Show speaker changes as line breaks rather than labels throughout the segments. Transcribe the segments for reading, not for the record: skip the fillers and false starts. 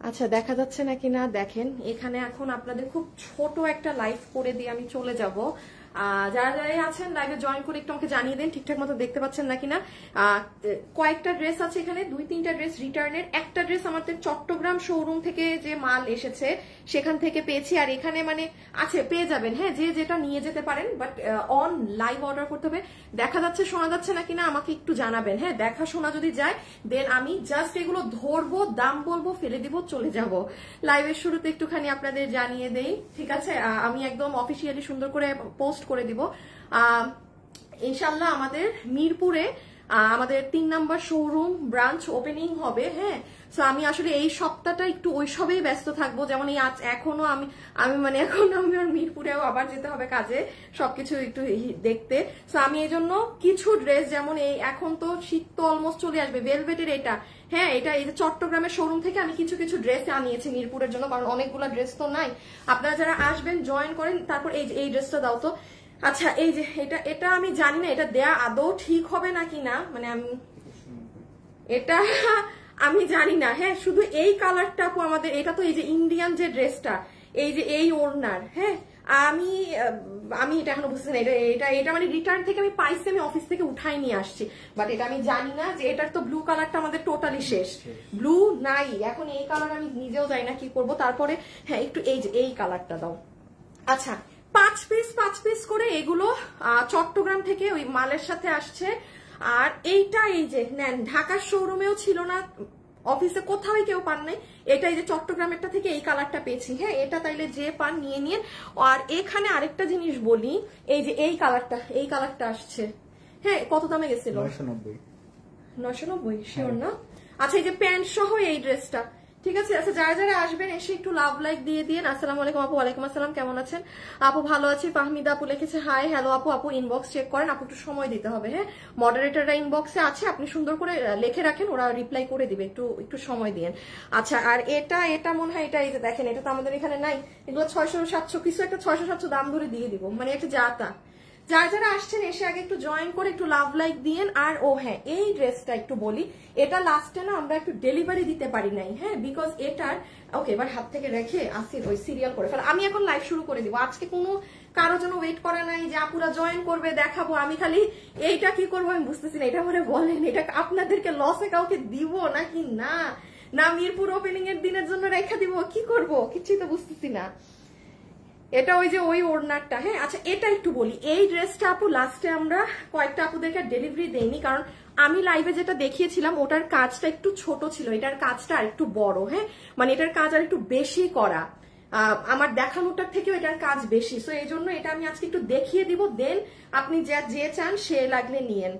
আচ্ছা দেখা যাচ্ছে নাকি না দেখেন, এখানে এখন আপনাদের খুব ছোট একটা লাইভ করে দিয়ে আমি চলে যাব। যারা যারা আছেন লাইভে জয়েন করে একটু আমাকে জানিয়ে দেন ঠিকঠাক মতো দেখতে পাচ্ছেন নাকি না। কয়েকটা ড্রেস আছে এখানে, 2-3টা ড্রেস রিটার্নের, একটা ড্রেস আমাদের চট্টগ্রাম শোরুম থেকে যে মাল এসেছে সেখান থেকে পেয়েছি। আর এখানে মানে আছে, পেয়ে যাবেন, হ্যাঁ, যে যেটা নিয়ে যেতে পারেন, বাট অন লাইভ অর্ডার করতে হবে। দেখা যাচ্ছে শোনা যাচ্ছে নাকি না আমাকে একটু জানাবেন, হ্যাঁ। দেখা শোনা যদি যায় দেন আমি জাস্ট এগুলো ধরবো, দাম বলবো, ফেলে দিব, চলে যাব। লাইভের শুরুতে একটুখানি আপনাদের জানিয়ে দেই, ঠিক আছে। আমি একদম অফিসিয়ালি সুন্দর করে পোস্ট করে দিব। ইনশাল্লাহ আমাদের মিরপুরে আমাদের 3 নম্বর শোরুম ব্রাঞ্চ ওপেনিং হবে, হ্যাঁ। সো আমি আসলে এই সপ্তাহটা একটু ওইসবেই ব্যস্ত থাকবো, যেমন এই এখনো আমি মানে এখন আমি আর মিরপুরেও আবার যেতে হবে কাজে, সবকিছু একটু দেখতে। সো আমি এই জন্য কিছু ড্রেস, যেমন এই এখন তো শীত তো অলমোস্ট চলে আসবে, ভেলভেটের এটা, হ্যাঁ, এটা এই যে চট্টগ্রামের শোরুম থেকে আমি কিছু কিছু ড্রেস আনিয়েছি মিরপুরের জন্য, কারণ অনেকগুলো ড্রেস তো নাই। আপনারা যারা আসবেন জয়েন করেন। তারপর এই ড্রেসটা দাও তো। আচ্ছা এই যে এটা আমি জানি না এটা দেয়া আদৌ ঠিক হবে নাকি না, মানে আমি এটা আমি জানি না, হ্যাঁ। শুধু এই কালারটা আপু আমাদের, এটা তো এই যে ইন্ডিয়ান যে ড্রেসটা, এই যে এই ওড়নার, হ্যাঁ, আমি এটা এখনো বুঝতেছি না। এটা মানে রিটার্ন থেকে আমি পাইছি, আমি অফিস থেকে উঠাই নিয়ে আসছি, বাট এটা আমি জানি না যে এটার তো ব্লু কালারটা আমাদের টোটালি শেষ, ব্লু নাই এখন। এই কালার আমি নিজেও জানি না কি করব। তারপরে হ্যাঁ একটু এই যে এই কালারটা দাও। আচ্ছা 5 পিস করে এগুলো চট্টগ্রাম থেকে ওই মালের সাথে আসছে। আর এইটা এই যে নেন, ঢাকার শোরুমেও ছিল না, অফিসে কোথাও কেউ পান নাই। এটা এই যে চট্টগ্রামেরটা থেকে এই কালারটা পেয়েছি, হ্যাঁ। এটা তাইলে যে পান নিয়ে নিন। আর এখানে আরেকটা জিনিস বলি, এই যে এই কালারটা আসছে, হ্যাঁ। কত দামে গেছিল? 990 শিওর না? আচ্ছা এই যে প্যান্ট সহ এই ড্রেসটা, ঠিক আছে। আচ্ছা যারা যারা আসবেন এসে একটু লাভ লাইক দিয়ে দিন। আসসালামু আলাইকুম আপু। ওয়ালাইকুম আসসালাম, কেমন আছেন আপু? ভালো আছি। ফাহমিদা আপু লিখেছে হাই হ্যালো আপু ইনবক্স চেক করেন আপু, একটু সময় দিতে হবে, হ্যাঁ। মডারেটররা ইনবক্সে আছে, আপনি সুন্দর করে লিখে রাখেন, ওরা রিপ্লাই করে দিবে, একটু সময় দিন। আচ্ছা আর এটা মনে হয় এটা এই যে দেখেন, এটা তো আমাদের এখানে নাই। এগুলো 600-700 কিছু একটা 600-700 দাম ধরে দিয়ে দিব, মানে একটা যাতা। যারা যারা আসছেন এসে আগে একটু জয়েন করে একটু লাভ লাইক দিয়েন। আর ও হ্যাঁ এই ড্রেসটা একটু বলি, এটা লাস্টে না আমরা একটু ডেলিভারি দিতে পারি নাই, হ্যাঁ, বিকজ এটার ওকে এবার হাত থেকে রেখে আসি ওই সিরিয়াল করে ফেলা। আমি এখন লাইভ শুরু করে দিব, আজকে কোনো কারোর জন্য ওয়েট করা নাই যে আপুরা জয়েন করবে দেখাবো। আমি খালি এইটা কি করবো আমি বুঝতেছি না। এটা মানে বলেন এটা আপনাদেরকে লসে কাউকে দিব নাকি না মিরপুর ওপেনিং এর দিনের জন্য রেখা দিব, কি করব কিছুই তো বুঝতেছি না। এটা ওই যে ওই ওড়নারটা, হ্যাঁ। আচ্ছা এটা একটু বলি, এই ড্রেসটা আপু লাস্টে আমরা কয়েকটা আপুদেরকে ডেলিভারি দেইনি, কারণ আমি লাইভে যেটা দেখিয়েছিলাম ওটার কাজটা একটু ছোট ছিল, এটার কাজটা আর একটু বড়, হ্যাঁ, মানে এটার কাজ আর একটু বেশি করা, আমার দেখানোটার থেকেও এটার কাজ বেশি। সো এই জন্য এটা আমি আজকে একটু দেখিয়ে দিব, দেন আপনি যে চান সে লাগলে নিয়েন।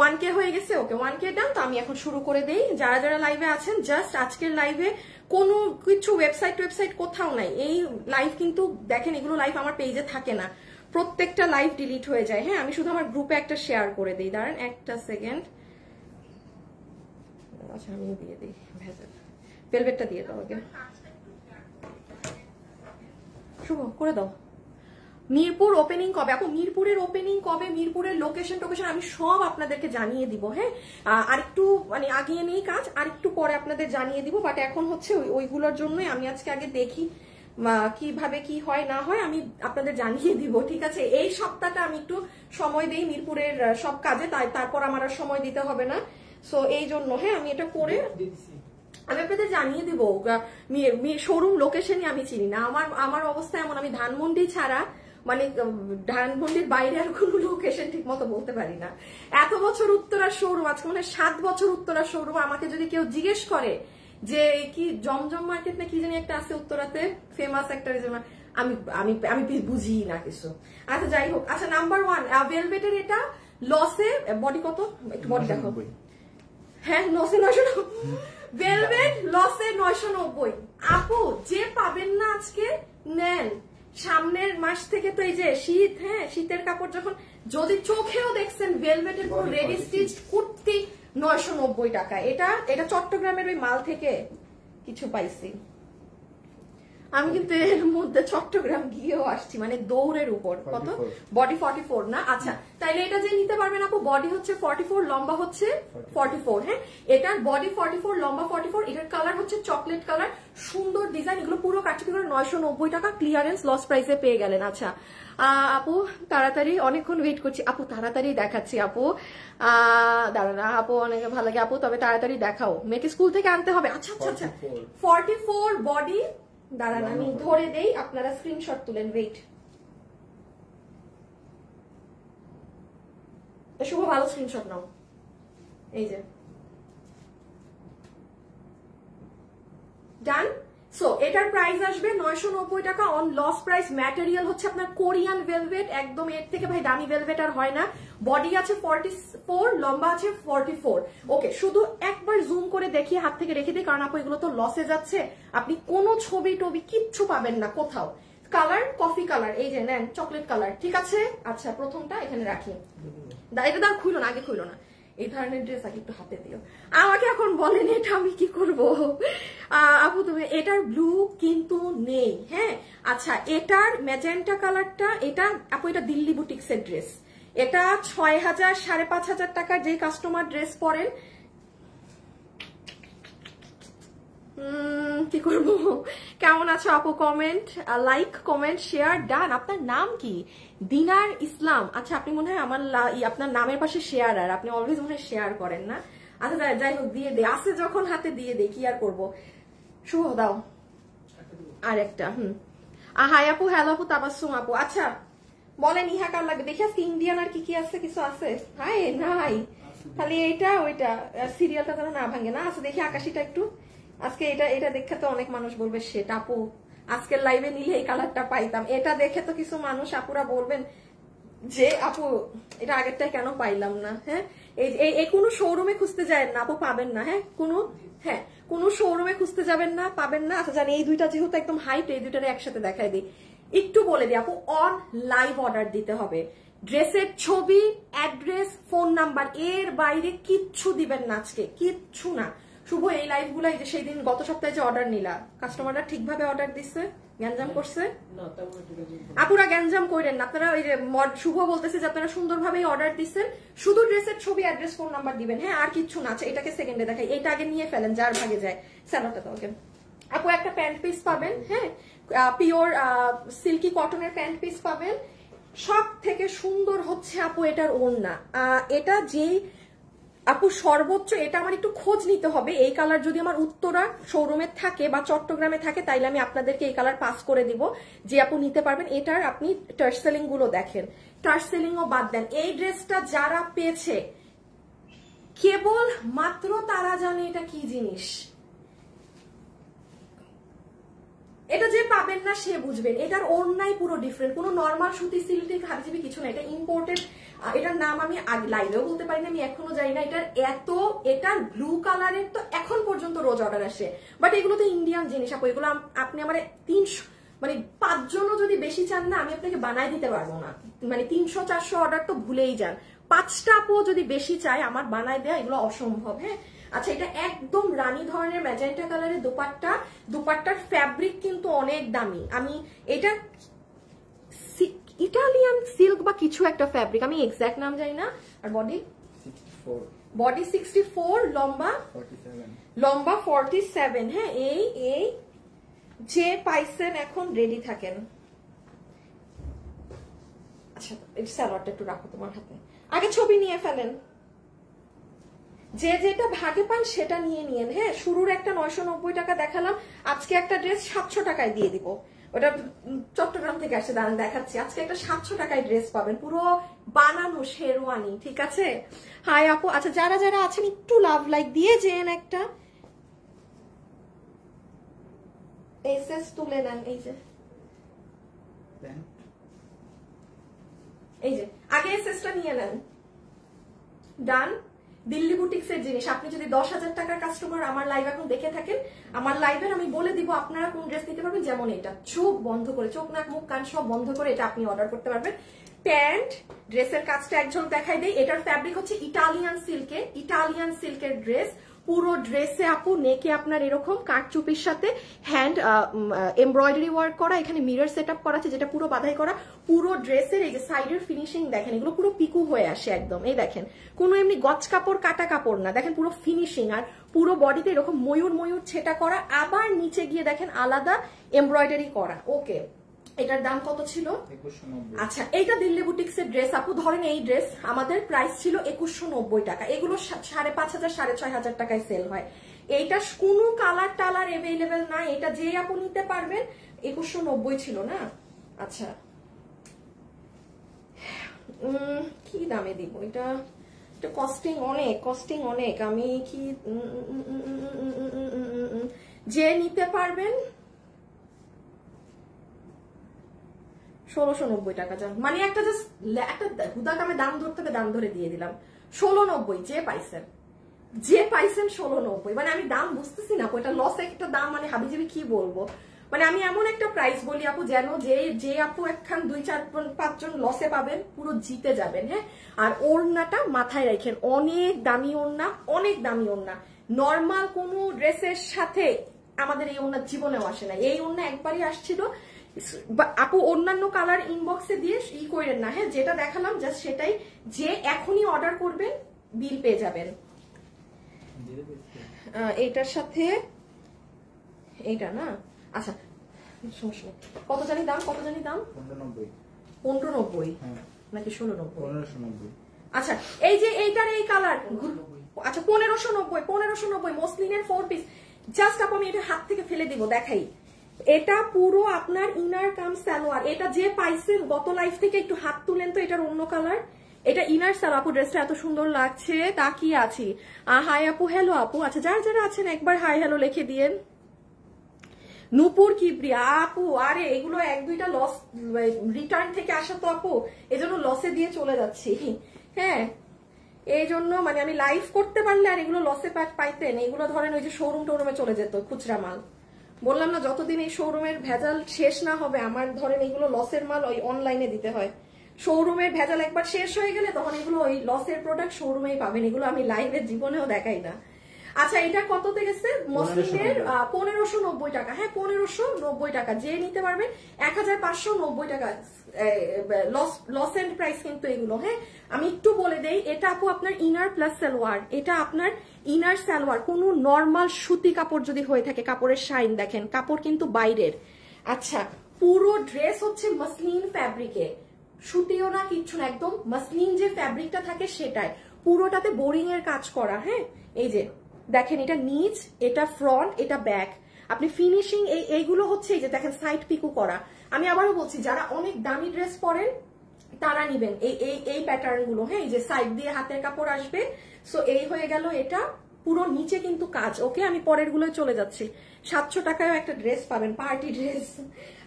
1K হয়ে গেছে, ওকে 1K ডান। তো আমি এখন শুরু করে দেই। যারা যারা লাইভে আছেন জাস্ট আজকের লাইভে কোনো কিছু ওয়েবসাইট কোথাও নাই। এই লাইভ কিন্তু দেখেন এগুলো লাইভ আমার পেজে থাকে না, প্রত্যেকটা লাইভ ডিলিট হয়ে যায়, হ্যাঁ। আমি শুধু আমার গ্রুপে একটা শেয়ার করে দিই, দাঁড়ান একটা সেকেন্ড। আচ্ছা আমি দিয়ে দিই, ভেলভেটটা দিয়ে দাও আগে, শুভ করে দাও। মিরপুর ওপেনিং কবে আপু? মিরপুরের ওপেনিং কবে, মিরপুরের লোকেশন টোকেশন আমি সব আপনাদেরকে জানিয়ে দিব, হ্যাঁ। আর একটু মানে আগিয়ে নেই কাজ, আর একটু পরে আপনাদের জানিয়ে দিব, বাট এখন হচ্ছে ওইগুলোর জন্যই আমি আজকে আগে দেখি কিভাবে কি হয় না হয়, আমি আপনাদের জানিয়ে দিব, ঠিক আছে। এই সপ্তাহটা আমি একটু সময় দেই মিরপুরের সব কাজে, তারপর আমার আর সময় দিতে হবে না। সো এই জন্য হ্যাঁ আমি এটা করে আমি আপনাদের জানিয়ে দিব। শোরুম লোকেশনই আমি চিনি না, আমার অবস্থা এমন, আমি ধানমন্ডি ছাড়া মানে ধানমন্ডির বাইরে আর কোনো লোকেশন ঠিক মতো বলতে পারি না। এত বছর উত্তরার শোরুম, আজকে মানে 7 বছর উত্তরার শোরুম। আমাকে যদি কেউ জিজ্ঞেস করে যে কি জমজম মার্কেট না কি জানি একটা আছে উত্তরাতে ফেমাস একটা, আমি আমি আমি বুঝি না কিছু। আচ্ছা যাই হোক। আচ্ছা নাম্বার 1 ভেলভেটের এটা লসে বডি কত একটু বডি দেখো, হ্যাঁ 990 ভেলভেট লসে 990। আপু যে পাবেন না আজকে নেন, সামনের মাস থেকে তো এই যে শীত, হ্যাঁ শীতের কাপড় যখন যদি চোখেও দেখছেন ভেলভেটের পুরো রেডি স্টিচ কুর্তি 990 টাকা। এটা চট্টগ্রামের ওই মাল থেকে কিছু পাইছি। আমি কিন্তু এর মধ্যে চট্টগ্রাম গিয়েও আসছি, মানে দৌড়ের উপর। কত? বডি 44 না? আচ্ছা, তাইলে এটা যে নিতে পারবেন আপু, বডি হচ্ছে 44, লম্বা হচ্ছে 44। হ্যাঁ, এটার বডি 44, লম্বা 44। এটার কালার হচ্ছে চকলেট কালার, সুন্দর ডিজাইন। এগুলো পুরো কাটছবি করে 990 টাকা ক্লিয়ারেন্স লস প্রাইসে পেয়ে গেলেন। আচ্ছা আপু তাড়াতাড়ি, অনেকক্ষণ ওয়েট করছি আপু, তাড়াতাড়ি দেখাচ্ছি আপু। দাঁড়ান আপু, অনেকে ভালো লাগে আপু, তবে তাড়াতাড়ি দেখাও, মেয়েকে স্কুল থেকে আনতে হবে। আচ্ছা আচ্ছা আচ্ছা, 44 বডি। দাঁড়ান আমি ধরে দেই, আপনারা স্ক্রিনশট তুলেন। ওয়েট, শুভ ভালো স্ক্রিনশট নাও। এই যে ডান। সো এটার প্রাইস আসবে 990 টাকা অন লস প্রাইস। ম্যাটেরিয়াল হচ্ছে আপনার কোরিয়ান ভেলভেট, একদম এর থেকে ভাই দামি ভেলভেট আর হয় না। বডি আছে 44, লম্বা আছে 44। ওকে, শুধু একবার জুম করে দেখিয়ে হাত থেকে রেখে দিই, কারণ আপু এগুলো তো লসে যাচ্ছে, আপনি কোনো ছবি টবি কিচ্ছু পাবেন না কোথাও। কালার কফি কালার, এই যে নেন চকলেট কালার, ঠিক আছে। আচ্ছা প্রথমটা এখানে রাখি, এটা দাও, খুইলো না, আগে খুইলো না। এই ধরনের ড্রেস আগে একটু হাতে দিও। আমাকে এখন বলেন এটা আমি কি করব আপু? তুমি এটার ব্লু কিন্তু নেই। হ্যাঁ আচ্ছা, এটার ম্যাজেন্টা কালারটা, এটা আপু এটা দিল্লি বুটিক্সের ড্রেস। এটা 6000 5500 টাকার যে কাস্টমার ড্রেস পরেন। কি করবো? কেমন আছো আপু? কমেন্ট, লাইক, কমেন্ট, শেয়ার, ডান। আপনার নাম কি? দিনার ইসলাম। আচ্ছা, আপনি মনে হয় আমার আপনার নামের পাশে শেয়ার, আর আপনি অলওয়েজ মনে হয় শেয়ার করেন না। আচ্ছা যাই হোক, দিয়ে দে, আসে যখন হাতে দিয়ে দে, কি আর করবো। শুভ দাও আর একটা। হাই আপু, হ্যালো আপু, তাবাসসুম আপু। আচ্ছা বলেন ইহা কার লাগবে? দেখি আজকে ইন্ডিয়ান আর কি কি আছে, কিছু আছে? হাই নাই, খালি এইটা ওইটা, সিরিয়ালটা যেন না ভাঙে না। আচ্ছা দেখি আকাশিটা একটু, আজকে এটা দেখে তো অনেক মানুষ বলবে সেটা আপু আজকের লাইভে নিলে এই কালারটা পাইতাম। এটা দেখে তো কিছু মানুষ আপুরা বলবেন যে আপু এটা আগেরটাই কেন পাইলাম না। হ্যাঁ, এই কোনো শোরুমে খুঁজতে যায় না আপু, পাবেন না। হ্যাঁ কোনো শোরুমে খুঁজতে যাবেন না, পাবেন না। আচ্ছা জানি এই দুইটা যেহেতু একদম হাইট, এই দুইটারে একসাথে দেখাই দিই। একটু বলে দিই আপু, অন লাইভ অর্ডার দিতে হবে। ড্রেসের ছবি, অ্যাড্রেস, ফোন নাম্বার, এর বাইরে কিচ্ছু দিবেন না আজকে, কিচ্ছু না। শুভ এই লাইভ গুলা, এই যে সেই দিন গত সপ্তাহে যে অর্ডার নিলা, কাস্টমাররা ঠিকভাবে অর্ডার দিচ্ছে? গ্যাঞ্জাম করছে? আপুরা গ্যাঞ্জাম করেন না। আপনারা ওই যে শুভ বলতেছে যে আপনারা সুন্দরভাবেই অর্ডার দিচ্ছেন, শুধু ড্রেসের ছবি, অ্যাড্রেস, ফোন নাম্বার দিবেন। হ্যাঁ, আর কিচ্ছু না। এটাকে সেকেন্ডে দেখাই, এটা আগে নিয়ে ফেলেন, যার ভাগে যায়। স্যালোটা তো ওকে আপু, একটা প্যান্ট পিস পাবেন। হ্যাঁ, পিওর সিল্কি কটনের প্যান্ট পিস পাবেন। সব থেকে সুন্দর হচ্ছে আপু এটার ওড়না। এটা যেই আপু সর্বোচ্চ, এটা আমার একটু খোঁজ নিতে হবে। এই কালার যদি আমার উত্তরা শোরুমে থাকে বা চট্টগ্রামে থাকে, তাইলে আমি আপনাদেরকে এই কালার পাস করে দিব, যে আপু নিতে পারবেন। এটার আপনি টার্সেলিং গুলো দেখেন, টার্সেলিং ও বাদ দেন। এই ড্রেসটা যারা পেয়েছে কেবল মাত্র তারা জানে এটা কি জিনিস। এটা যে পাবেন না সে বুঝবেন। এটার ওড়নাই পুরো ডিফারেন্ট, কোনো নর্মাল সুতি সিল্ক হাতিজিবি কিছু না, এটা ইম্পোর্টেড। এটার নাম আমি লাইভেও বলতে পারি না, আমি এখনো জানি না। এটার ব্লু কালারের তো এখন পর্যন্ত রোজ অর্ডার আসে, বাট এগুলো তো ইন্ডিয়ান জিনিস আপু। এগুলো আপনি আমার 300 মানে 5 জনও যদি বেশি চান না, আমি আপনাকে বানাই দিতে পারবো না। মানে 300-400 অর্ডার তো ভুলেই যান। 5টা আপু যদি বেশি চায় আমার বানাই দেওয়া, এগুলো অসম্ভব। হ্যাঁ আচ্ছা, এটা একদম রানী ধরনের ম্যাজেন্টা কালারের দোপাট্টা। দোপাট্টার ফ্যাব্রিক কিন্তু অনেক দামি। আমি এটা ইটালিয়ান সিল্ক বা কিছু একটা ফ্যাব্রিক, আমি এক্সাক্ট নাম জানি না। আর বডি 64, লম্বা 47। হ্যাঁ, এই যে পাইছেন এখন রেডি থাকেন। আচ্ছা এই স্যালোয়ারটা একটু রাখো তোমার হাতে, আগে ছবি নিয়ে ফেলেন। যে যেটা ভাগে পান সেটা নিয়ে নিয়েন। হ্যাঁ, শুরুর একটা 990 টাকা দেখালাম, আজকে একটা ড্রেস 700 টাকায় দিয়ে দিব। ওটা চট্টগ্রাম থেকে আসছে, দাঁড়ান দেখাচ্ছি। আজকে একটা 700 টাকায় ড্রেস পাবেন, পুরো বানানো শেরওয়ানি, ঠিক আছে। হাই আপু। আচ্ছা যারা যারা আছেন একটু লাভ লাইক দিয়ে যেন একটা এসএস তুলে নেন। এই যে আগে এসএসটা নিয়ে নেন। ডান। দিল্লি বুটিক্সের জিনিস। আপনি যদি 10,000 টাকার কাস্টমার আমার লাইভ এখন দেখে থাকেন, আমার লাইভের আমি বলে দিব আপনারা কোন ড্রেস নিতে পারবেন। যেমন এটা চোখ বন্ধ করে, চোখ নাক মুখ কান সব বন্ধ করে এটা আপনি অর্ডার করতে পারবেন। প্যান্ট, ড্রেসের কাজটা এক ঝলক দেখাই দেই। এটার ফ্যাব্রিক হচ্ছে ইটালিয়ান সিল্কের ড্রেস, পুরো ড্রেসে আপু নেকে আপনার এরকম কাটচুপির সাথে হ্যান্ড এমব্রয়ডারি ওয়ার্ক করা, এখানে মিরর সেট আপ করা আছে যেটা পুরো বাধাই করা। পুরো ড্রেসের এই যে সাইডের ফিনিশিং দেখেন, এগুলো পুরো পিকু হয়ে আসে একদম। এই দেখেন কোনো এমনি গজ কাপড় কাটা কাপড় না, দেখেন পুরো ফিনিশিং। আর পুরো বডিতে এরকম ময়ূর ময়ূর ছেটা করা, আবার নিচে গিয়ে দেখেন আলাদা এমব্রয়ডারি করা। ওকে, এটার দাম কত ছিল? 2190। আচ্ছা, এইটা দিল্লি বুটিক্সের ড্রেস আপু। ধরেন এই ড্রেস আমাদের প্রাইস ছিল 2190 টাকা, এগুলো 5500 6500 টাকায় সেল হয়। এইটা কোনো কালার টালার এভেলেবেল না, এটা যে আপু নিতে পারবেন। 2190 ছিল না? আচ্ছা, কি দামে দিব এটা? কস্টিং অনেক। আমি কি যে নিতে পারবেন 1690 টাকা। যান মানে একটা জাস্ট একটা হুদাক আমি দাম ধরতে হবে, দাম ধরে দিয়ে দিলাম 1690। যে পাইছেন 1690, মানে আমি দাম বুঝতেছি না, ওইটা লস একটা দাম, মানে হাবিজাবি কি বলবো। মানে আমি এমন একটা প্রাইস বলি আপু যেন যে আপু একখান 2-4-5 জন লসে পাবেন, পুরো জিতে যাবেন। হ্যাঁ, আর ওড়নাটা মাথায় রাখেন, অনেক দামি ওড়না, নর্মাল কোন ড্রেসের সাথে আমাদের এই ওড়না জীবনেও আসে না। এই ওড়না একবারই আসছিল আপু, অন্যান্য কালার ইনবক্সে দিয়ে করেন না। হ্যাঁ, যেটা দেখালাম জাস্ট সেটাই, যে এখনই অর্ডার করবেন বিল পেয়ে যাবেন। এইটার সাথে এইটা না? আচ্ছা, কত জানি দাম? 1590 নাকি 1690? আচ্ছা, এই যে এইটার এই কালার, আচ্ছা 1590 মসলিনের 4 পিস। জাস্ট আপু আমি এটা হাত থেকে ফেলে দিব, দেখাই। এটা পুরো আপনার ইনার কাম সালোয়ার। এটা যে পাইছেন গত লাইফ থেকে, একটু হাত তুলেন তো, এটার অন্য কালার। এটা ইনার সালোয়ার আপু, ড্রেসটা এত সুন্দর লাগছে, তাকিয়ে আছি। হাই আপু, হ্যালো আপু। আচ্ছা, যারা আছেন একবার হাই হ্যালো লিখে দিয়েন। নূপুর কিবরিয়া আপু, আরে এগুলো 1-2টা লস রিটার্ন থেকে আসা তো আপু, এজন্য লসে দিয়ে চলে যাচ্ছি। হ্যাঁ, এই জন্য মানে আমি লাইভ করতে পারলে আর এগুলো লসে পাইতেন, এগুলো ধরেন ওই যে শোরুমে চলে যেত খুচরা মাল। বললাম না, যতদিন এই শোরুমের ভেজাল শেষ না হবে, আমার ধরেন এগুলো লসের মাল ওই অনলাইনে দিতে হয়। শোরুমের ভেজাল একবার শেষ হয়ে গেলে তখন এগুলো ওই লসের প্রোডাক্ট শোরুমেই পাবেন, এগুলো আমি লাইভের জীবনেও দেখাই না। আচ্ছা, এটা কততে গেছে? মসলিনের 1590 টাকা। হ্যাঁ, 1590 টাকা, যে নিতে পারবেন 1590 টাকা লস এন্ড প্রাইস কিন্তু এগুলো। হ্যাঁ, আমি একটু বলে দেই, এটা আপু আপনার ইনার প্লাস সালোয়ার। এটা আপনার ইনার সালোয়ার, কোন নর্মাল সুতি কাপড় যদি হয়ে থাকে, কাপড়ের শাইন দেখেন, কাপড় কিন্তু বাইরের। আচ্ছা, পুরো ড্রেস হচ্ছে মসলিন ফ্যাব্রিকে, সুতিও না, কিচ্ছু না, একদম মসলিন যে ফ্যাব্রিকটা থাকে সেটাই। পুরোটাতে বোরিং এর কাজ করা। হ্যাঁ, এই যে দেখেন, এটা নিচ, এটা ফ্রন্ট, এটা ব্যাক। আপনি ফিনিশিং এইগুলো হচ্ছে এই যে দেখেন সাইড পিকু করা। আমি আবারও বলছি, যারা অনেক দামি ড্রেস পরেন তারা নিবেন এই প্যাটার্ন গুলো। হ্যাঁ, এই যে সাইড দিয়ে হাতের কাপড় আসবে। সো এই হয়ে গেল এটা, পুরো নিচে কিন্তু কাজ। ওকে, আমি পরের গুলোয় চলে যাচ্ছি। 700 টাকায় একটা ড্রেস পাবেন, পার্টি ড্রেস।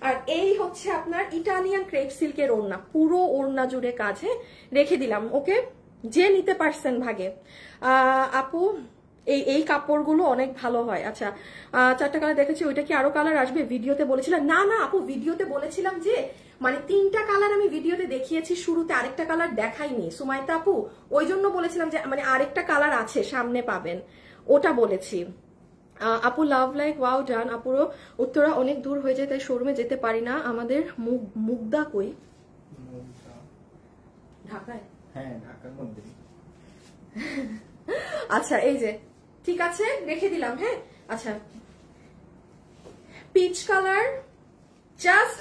আর এই হচ্ছে আপনার ইটালিয়ান ক্রেপ সিল্কের ওড়না, পুরো ওড়না জুড়ে কাজ। হ্যাঁ, রেখে দিলাম। ওকে, যে নিতে পারছেন ভাগে। আপু এই কাপড়গুলো অনেক ভালো হয়। আচ্ছা, 4টা কালার দেখেছি, ওইটা কি আরো কালার আসবে? ভিডিওতে বলেছিলাম না আপু, ভিডিওতে বলেছিলাম যে মানে 3টা কালার আমি ভিডিওতে দেখিয়েছি শুরুতে, আরেকটা কালার দেখাইনি সুমাইতা আপু, ওই জন্য বলেছিলাম যে মানে আরেকটা কালার আছে সামনে পাবেন, ওটা বলেছি। আপু লাভ লাইক ওয়াও ডান। আপুরও উত্তরা অনেক দূর হয়ে যায়, তাই শোরুমে যেতে পারি না। আমাদের মুগদা কই? ঢাকায়? হ্যাঁ, ঢাকার মধ্যে। আচ্ছা, এই যে ঠিক আছে, রেখে দিলাম। হ্যাঁ, আচ্ছা, পিচ কালার জাস্ট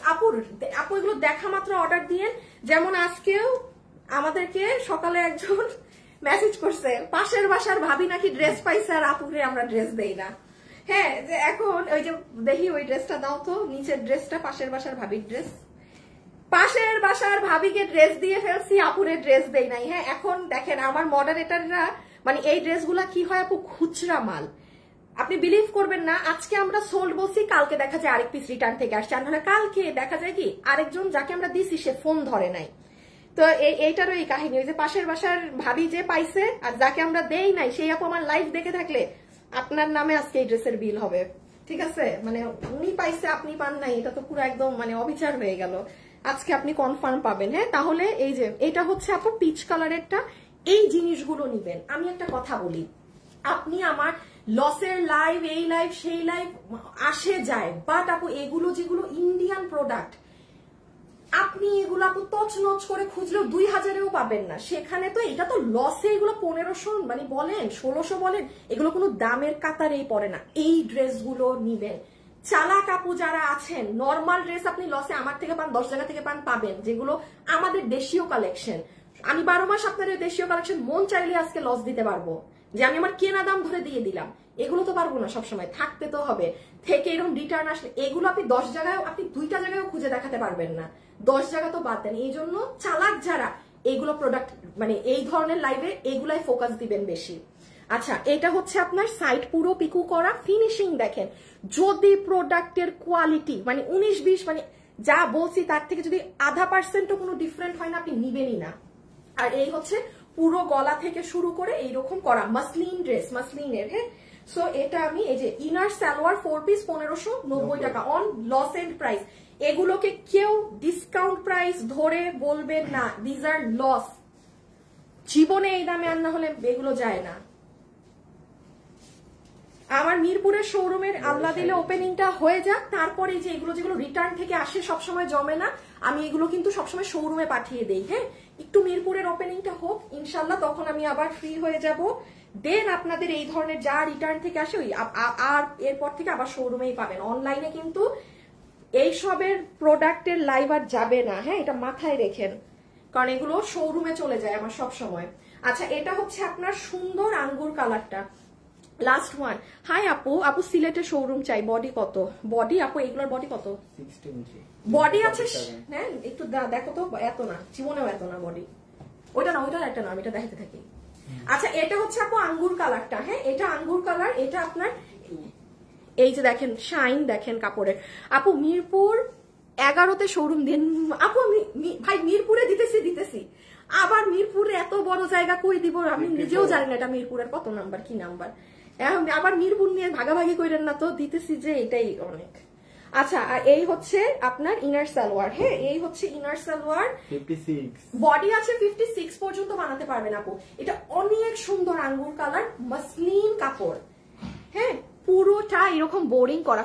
আপু এগুলো দেখা মাত্র অর্ডার দিয়ে। যেমন আজকেও আমাদেরকে সকালে একজন মেসেজ করছে, পাশের বাসার ভাবি নাকি ড্রেস পাইছে আর আপুকে আমরা ড্রেস দেই না। হ্যাঁ, যে এখন ওই যে দেখি ওই ড্রেসটা দাও তো, নিচের ড্রেসটা পাশের বাসার ভাবির ড্রেস, পাশের বাসার ভাবিকে ড্রেস দিয়ে ফেলছি, আপুরে ড্রেস দেই নাই। হ্যাঁ, এখন দেখেন আমার মডারেটররা মানে এই ড্রেসগুলা কি হয় আপু, খুচরা মাল। আপনি বিলিভ করবেন না, আজকে আমরা সোল্ড বলছি, কালকে দেখা যায় আরেক পিস রিটার্ন থেকে আসছে, আর নাহলে কালকে দেখা যায় কি আরেকজন যাকে আমরা দিছি সে ফোন ধরে নাই। তো এইটারও এই কাহিনী, ওই যে পাশের বাসার ভাবি যে পাইছে আর যাকে আমরা দেই নাই, সেই আপু আমার লাইভ দেখে থাকলে আপনার নামে আজকে এই ড্রেসের বিল হবে। ঠিক আছে, মানে উনি পাইছে আপনি পান নাই, এটা তো পুরো একদম মানে অবিচার হয়ে গেল। আজকে আপনি কনফার্ম পাবেন। হ্যাঁ, তাহলে এই যে এটা হচ্ছে আপু পিচ কালারেরটা, এই জিনিসগুলো নিবেন। আমি একটা কথা বলি, আপনি আমার লসের লাইভ, এই লাইভ সেই লাইভ আসে যায়, বাট আপু এগুলো যেগুলো ইন্ডিয়ান প্রোডাক্ট, আপনি এগুলো আপু তছনছ করে খুঁজলেও 2000-এও পাবেন না। সেখানে তো এটা তো লসে, এগুলো 1500 মানে বলেন 1600 বলেন, এগুলো কোনো দামের কাতারেই পড়ে না। এই ড্রেসগুলো নিবেন। চালাক আপু যারা আছেন, নর্মাল ড্রেস আপনি লসে আমার থেকে পান, 10 জায়গা থেকে পাবেন, যেগুলো আমাদের দেশীয় কালেকশন। আমি 12 মাস আপনাদের দেশীয় কালেকশন মন চাইলে আজকে লস দিতে পারবো, যে আমি আমার কেনা দাম ধরে দিয়ে দিলাম। এগুলো তো পারবো না, সবসময় থাকতে তো হবে, থেকে এরকম রিটার্ন আসলে এগুলো আপনি 10 জায়গায়, আপনি 2টা জায়গায়ও খুঁজে দেখাতে পারবেন না, 10 জায়গা তো বাদ দেন। এই জন্য চালাক যারা এইগুলো প্রোডাক্ট মানে এই ধরনের লাইভে এগুলাই ফোকাস দিবেন বেশি। আচ্ছা, এটা হচ্ছে আপনার সাইড পুরো পিকু করা, ফিনিশিং দেখেন। যদি প্রোডাক্টের কোয়ালিটি মানে 19-20 মানে যা বলছি তার থেকে যদি 0.5% কোনো ডিফারেন্ট হয় না, আপনি নিবেনই না। আর এই হচ্ছে পুরো গলা থেকে শুরু করে এইরকম করা মাসলিন ড্রেস, মাসলিনের। হ্যাঁ, সো এটা আমি এই যে ইনার সালোয়ার 4 পিস 1590 টাকা অন লস এন্ড প্রাইস। এগুলোকে কেউ ডিসকাউন্ট প্রাইস ধরে বলবেন না, দিজ আর লস। জীবনে এই দামে আর না হলে এগুলো যায় না। আমার মিরপুরের শোরুমের আল্লাহ দিলে ওপেনিংটা হয়ে যাক, তারপরে যে এগুলো যেগুলো রিটার্ন থেকে আসে সবসময় জমে না, আমি এগুলো কিন্তু সবসময় শোরুমে পাঠিয়ে দেই। হ্যাঁ, একটু মিরপুরের ওপেনিংটা হোক ইনশাল্লাহ, তখন আমি আবার ফ্রি হয়ে যাব। দেন আপনাদের এই ধরনের যা রিটার্ন থেকে আসে ওই আর এরপর থেকে আবার শোরুমেই পাবেন। অনলাইনে কিন্তু এইসবের প্রোডাক্টের লাইভ আর যাবে না। হ্যাঁ, এটা মাথায় রেখেন, কারণ এগুলো শোরুমে চলে যায় আমার সব সময়। আচ্ছা, এটা হচ্ছে আপনার সুন্দর আঙ্গুর কালারটা, লাস্ট ওয়ান। হাই আপু, আপু সিলেটের শোরুম চাই। বডি কত? বডি আপু এগুলোর বডি কত?
16 ইঞ্চি
বডি আছে। হ্যাঁ, একটু দেখো তো, এত না, জীবনেও এত না বডি। ওইটা না, ওইটা একটা না, আমি এটা দেখাতে থাকি। আচ্ছা, এটা হচ্ছে আপু আঙ্গুর কালারটা। হ্যাঁ, এটা আঙ্গুর কালার, এটা আপনার এই যে দেখেন শাইন দেখেন কাপড়ের। আপু মিরপুর 11-তে শোরুম দিন আপু। আমি ভাই মিরপুরে দিতেছি, আবার মিরপুরে এত বড় জায়গা কই দিব আমি নিজেও জানি না এটা মিরপুরের কত নাম্বার, কি নাম্বার। আবার মিরপুর নিয়ে ভাগাভাগি করেন না তো, দিতেছি যে এটাই অনেক। আচ্ছা, আর এই হচ্ছে আপনার ইনার সালোয়ার। হ্যাঁ, এই হচ্ছে ইনার সালোয়ার
56,
বডি আছে 56 পর্যন্ত বানাতে পারবেন আপু। এটা অনেক সুন্দর আঙ্গুর কালার মাসলিন কাপড়। হ্যাঁ, পুরোটা এরকম বোরিং করা,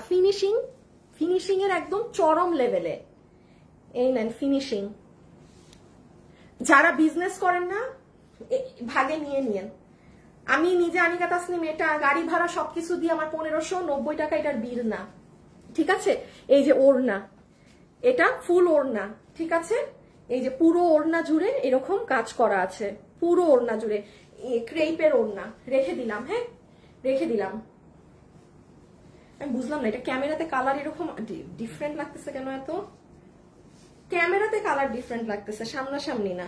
ফিনিশিং এর একদম চরম লেভেলে। এই নেন ফিনিশিং। যারা বিজনেস করেন না ভাগে নিয়ে নিয়েন। আমি নিজে আনিকা তাসনিম, এটা গাড়ি ভাড়া সবকিছু দিয়ে আমার 1590 টাকা এটার বিল না, ঠিক আছে। এই যে ওড়না, এটা ফুল ওড়না, ঠিক আছে। এই যে পুরো ওড়না জুড়ে এরকম কাজ করা আছে, পুরো ওড়না জুড়ে ক্রেপের ওড়না রেখে দিলাম। হ্যাঁ, রেখে দিলাম। আমি বুঝলাম না এটা ক্যামেরাতে কালার এরকম ডিফারেন্ট লাগতেছে কেন? এত ক্যামেরাতে কালার ডিফারেন্ট লাগতেছে, সামনাসামনি না।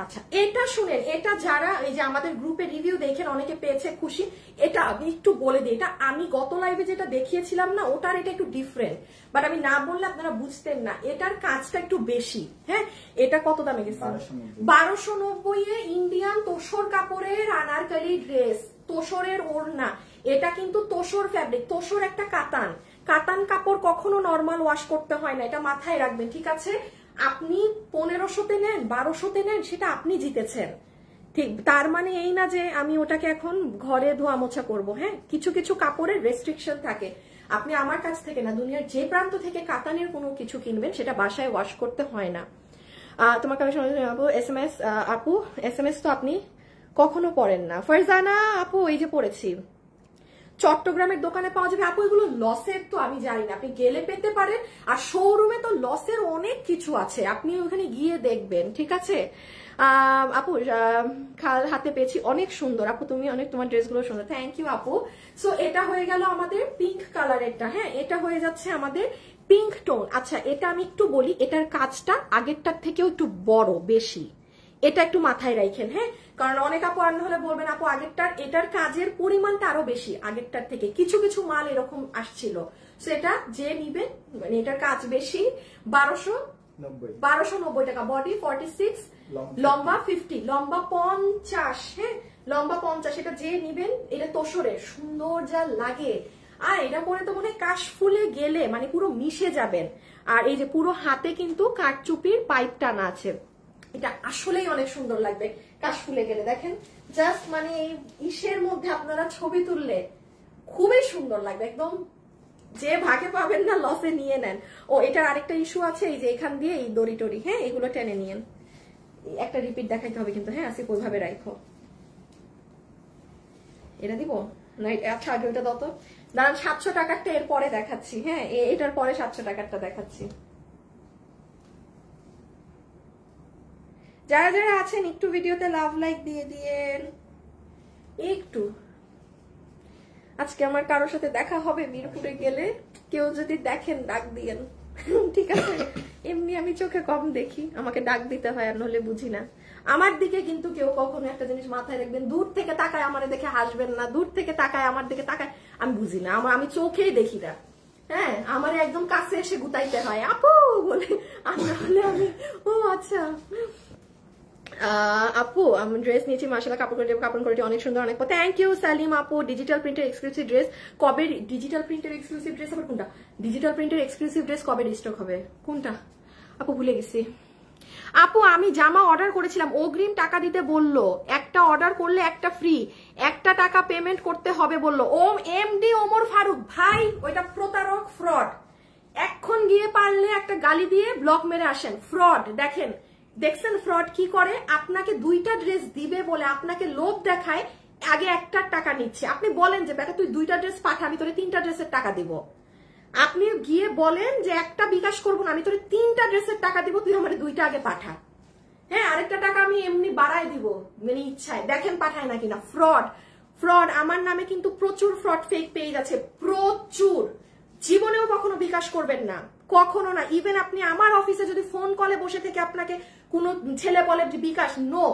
আচ্ছা, এটা শুনেন, এটা যারা এই যে আমাদের গ্রুপে রিভিউ দেখেন অনেকে পেয়েছে খুশি, এটা আমি একটু বলে দিই। এটা আমি গত লাইভে যেটা দেখিয়েছিলাম না, ওটার এটা একটু ডিফারেন্ট, বাট আমি না বললে আপনারা বুঝতেন না। এটার কাজটা একটু বেশি। হ্যাঁ, এটা কত দামে গেছে? 1290-এ ইন্ডিয়ান তোসর কাপড়ের আনারকলি ড্রেস, তোসরের ওড়না। এটা কিন্তু তোসর ফ্যাব্রিক, তোসর একটা কাতান কাপড় কখনো নর্মাল ওয়াশ করতে হয় না, এটা মাথায় রাখবেন, ঠিক আছে। আপনি 1500-তে নেন, 1200-তে নেন, সেটা আপনি জিতেছেন, ঠিক। তার মানে এই না যে আমি ওটাকে এখন ঘরে ধোয়া মোছা করবো। হ্যাঁ, কিছু কিছু কাপড়ের রেস্ট্রিকশন থাকে। আপনি আমার কাছ থেকে না, দুনিয়ার যে প্রান্ত থেকে কাতানের কোনো কিছু কিনবেন সেটা বাসায় ওয়াশ করতে হয় না। তোমার কালেকশন আপু SMS, আপু SMS তো আপনি কখনো পড়েন না। ফারজানা আপু এই যে পড়েছি, চট্টগ্রামের দোকানে পাওয়া যাবে আপু। এগুলো লসের তো আমি জানি না, আপনি গেলে পেতে পারেন। আর শোরুমে তো লসের অনেক কিছু আছে, আপনি ওখানে গিয়ে দেখবেন, ঠিক আছে। আপু হাতে পেয়েছি, অনেক সুন্দর আপু, তুমি অনেক, তোমার ড্রেসগুলো সুন্দর, থ্যাংক ইউ আপু। সো এটা হয়ে গেল আমাদের পিঙ্ক কালারেরটা। হ্যাঁ, এটা হয়ে যাচ্ছে আমাদের পিঙ্ক টোন। আচ্ছা, এটা আমি একটু বলি, এটার কাজটা আগেরটার থেকেও একটু বড় বেশি, এটা একটু মাথায় রাখেন। হ্যাঁ, কারণ অনেক আপু আর হলে বলবেন আপু আগেরটার, এটার কাজের পরিমাণটা আরো বেশি আগেরটার থেকে, কিছু কিছু মাল এরকম আসছিল। সেটা যে নিবেন, মানে এটার কাজ বেশি। 1290 টাকা, বডি 46, লম্বা 50, লম্বা 50। হ্যাঁ, লম্বা 50, এটা যে নিবেন, এটা তোসরের সুন্দর যা লাগে। আর এটা পরে তো মনে হয় কাশফুলে গেলে মানে পুরো মিশে যাবেন। আর এই যে পুরো হাতে কিন্তু কাঠচুপির পাইপ টানা আছে, এটা আসলেই অনেক সুন্দর লাগবে কাশফুলে গেলে। দেখেন জাস্ট মানে ইসের মধ্যে আপনারা ছবি তুললে খুবই সুন্দর লাগবে, একদম যে ভাগে পাবেন না লসে নিয়ে নেন। ও এটার আরেকটা ইস্যু আছে, এই যে এখান দিয়ে এই দড়ি টড়ি, হ্যাঁ এগুলো টেনে নিয়েন। একটা রিপিট দেখাইতে হবে কিন্তু, হ্যাঁ আসিফ ওইভাবে রাখো। এটা দিব না, আচ্ছা আগে ওইটা দাও তো। দাঁড়ান 700 টাকারটা এর পরে দেখাচ্ছি, হ্যাঁ এটার পরে 700 টাকারটা দেখাচ্ছি। যারা যারা আছেন একটু ভিডিওতে লাভ লাইক দিয়ে দিয়েন একটু। আজকে আমার কারোর সাথে দেখা হবে মিরপুরে গেলে, কেউ যদি দেখেন ডাক দিয়েন, ঠিক আছে? এমনি আমি চোখে কম দেখি, আমাকে ডাক দিতে হয়, আর নলে বুঝি না। আমার দিকে কিন্তু কেউ কখনো একটা জিনিস মাথায় রাখবেন, দূর থেকে তাকায় আমার দেখে হাসবেন না, দূর থেকে তাকায় আমার দিকে তাকায়, আমি বুঝি না, আমি চোখেই দেখি না। হ্যাঁ আমার একদম কাছে এসে গুতাইতে হয় আপু বলে, আর নাহলে আমি ও আচ্ছা। আপু আমি ড্রেস নিয়েছি মাশাআল্লাহ, কাপড় কোয়ালিটি অনেক সুন্দর, অনেক থ্যাংক ইউ সালিম আপু। ডিজিটাল প্রিন্টের এক্সক্লুসিভ ড্রেস কবে? ডিজিটাল প্রিন্টের এক্সক্লুসিভ ড্রেস আবার কোনটা? ডিজিটাল প্রিন্টের এক্সক্লুসিভ ড্রেস কবে রিস্টক হবে? কোনটা আপু ভুলে গেছি। আপু আমি জামা অর্ডার করেছিলাম, অগ্রিম টাকা দিতে বললো, একটা অর্ডার করলে একটা ফ্রি, 1 টাকা পেমেন্ট করতে হবে বললো। এমডি ওমর ফারুক ভাই, ওইটা প্রতারক, ফ্রড। এখন গিয়ে পারলে একটা গালি দিয়ে ব্লক মেরে আসেন, ফ্রড। দেখছেন ফ্রড কি করে? আপনাকে 2টা ড্রেস দিবে বলে আপনাকে লোভ দেখায়, আগে 1টার টাকা নিচ্ছে। আপনি বলেন যে বেটা তুই 2টা ড্রেস পাঠা, আমি তোরে 3টা ড্রেসের টাকা দিব। আপনি গিয়ে বলেন যে একটা বিকাশ করবো না, আমি তোরে 3টা ড্রেসের টাকা দিব, তুই আমার 2টা আগে পাঠা, হ্যাঁ আরেকটা টাকা আমি এমনি বাড়াই দিব মানে ইচ্ছায়। দেখেন পাঠায় না কিনা। Fraud fraud. আমার নামে কিন্তু প্রচুর ফ্রড ফেক পেজ আছে, প্রচুর। জীবনেও কখনো বিকাশ করবেন না, কখনো না। ইভেন আপনি আমার অফিসে যদি ফোন কলে বসে থেকে আপনাকে কোনো ছেলে বলে যে বিকাশ, নো,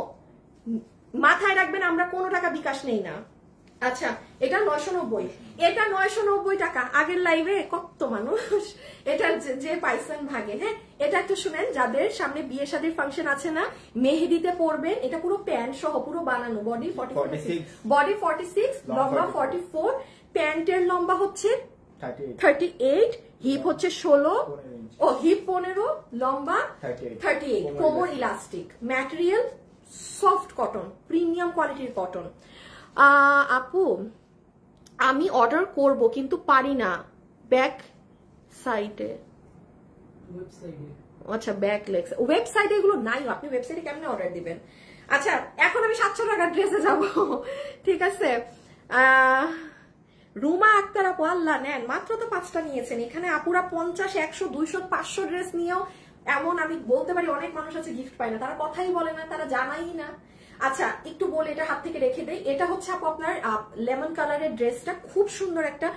মাথায় রাখবেন আমরা কোনো টাকা বিকাশ নেই না। আচ্ছা এটা 990, এটা 990 টাকা। আগের লাইভে কত মানুষ এটা যে পাইছেন ভাগে। হ্যাঁ এটা একটু শুনেন, যাদের সামনে বিয়ে শাদীর ফাংশন আছে না, মেহেদিতে পরবেন, এটা পুরো প্যান্ট সহ পুরো বানানো, বডি 46, লম্বা 44, প্যান্টের লম্বা হচ্ছে 38, হিপ হচ্ছে 16, ও হিপ 15, লম্বা 38, কোমর elastic, material soft cotton, premium কোয়ালিটির কটন। আপু আমি অর্ডার করব কিন্তু পারি না, ব্যাক সাইটে, আচ্ছা ব্যাক লেগস, ওয়েবসাইটে এগুলো নাই, আপনি ওয়েবসাইটে কেমনে অর্ডার দিবেন? আচ্ছা এখন আমি 700 টাকার ড্রেসে যাব, ঠিক আছে? রুমা আক্তার আপু আল্লাহ নেন, মাত্র তো 5টা নিয়েছেন, এখানে আপুরা 50, 100, 200, 500 ড্রেস নিয়েও এমন আমি বলতে পারি অনেক মানুষ আছে গিফট পায় না, তারা কথাই বলে না, তারা জানাই না। আচ্ছা একটু বলে এটা হাত থেকে রেখে দেই। এটা হচ্ছে আপু আপনার লেমন কালারের ড্রেসটা, খুব সুন্দর একটা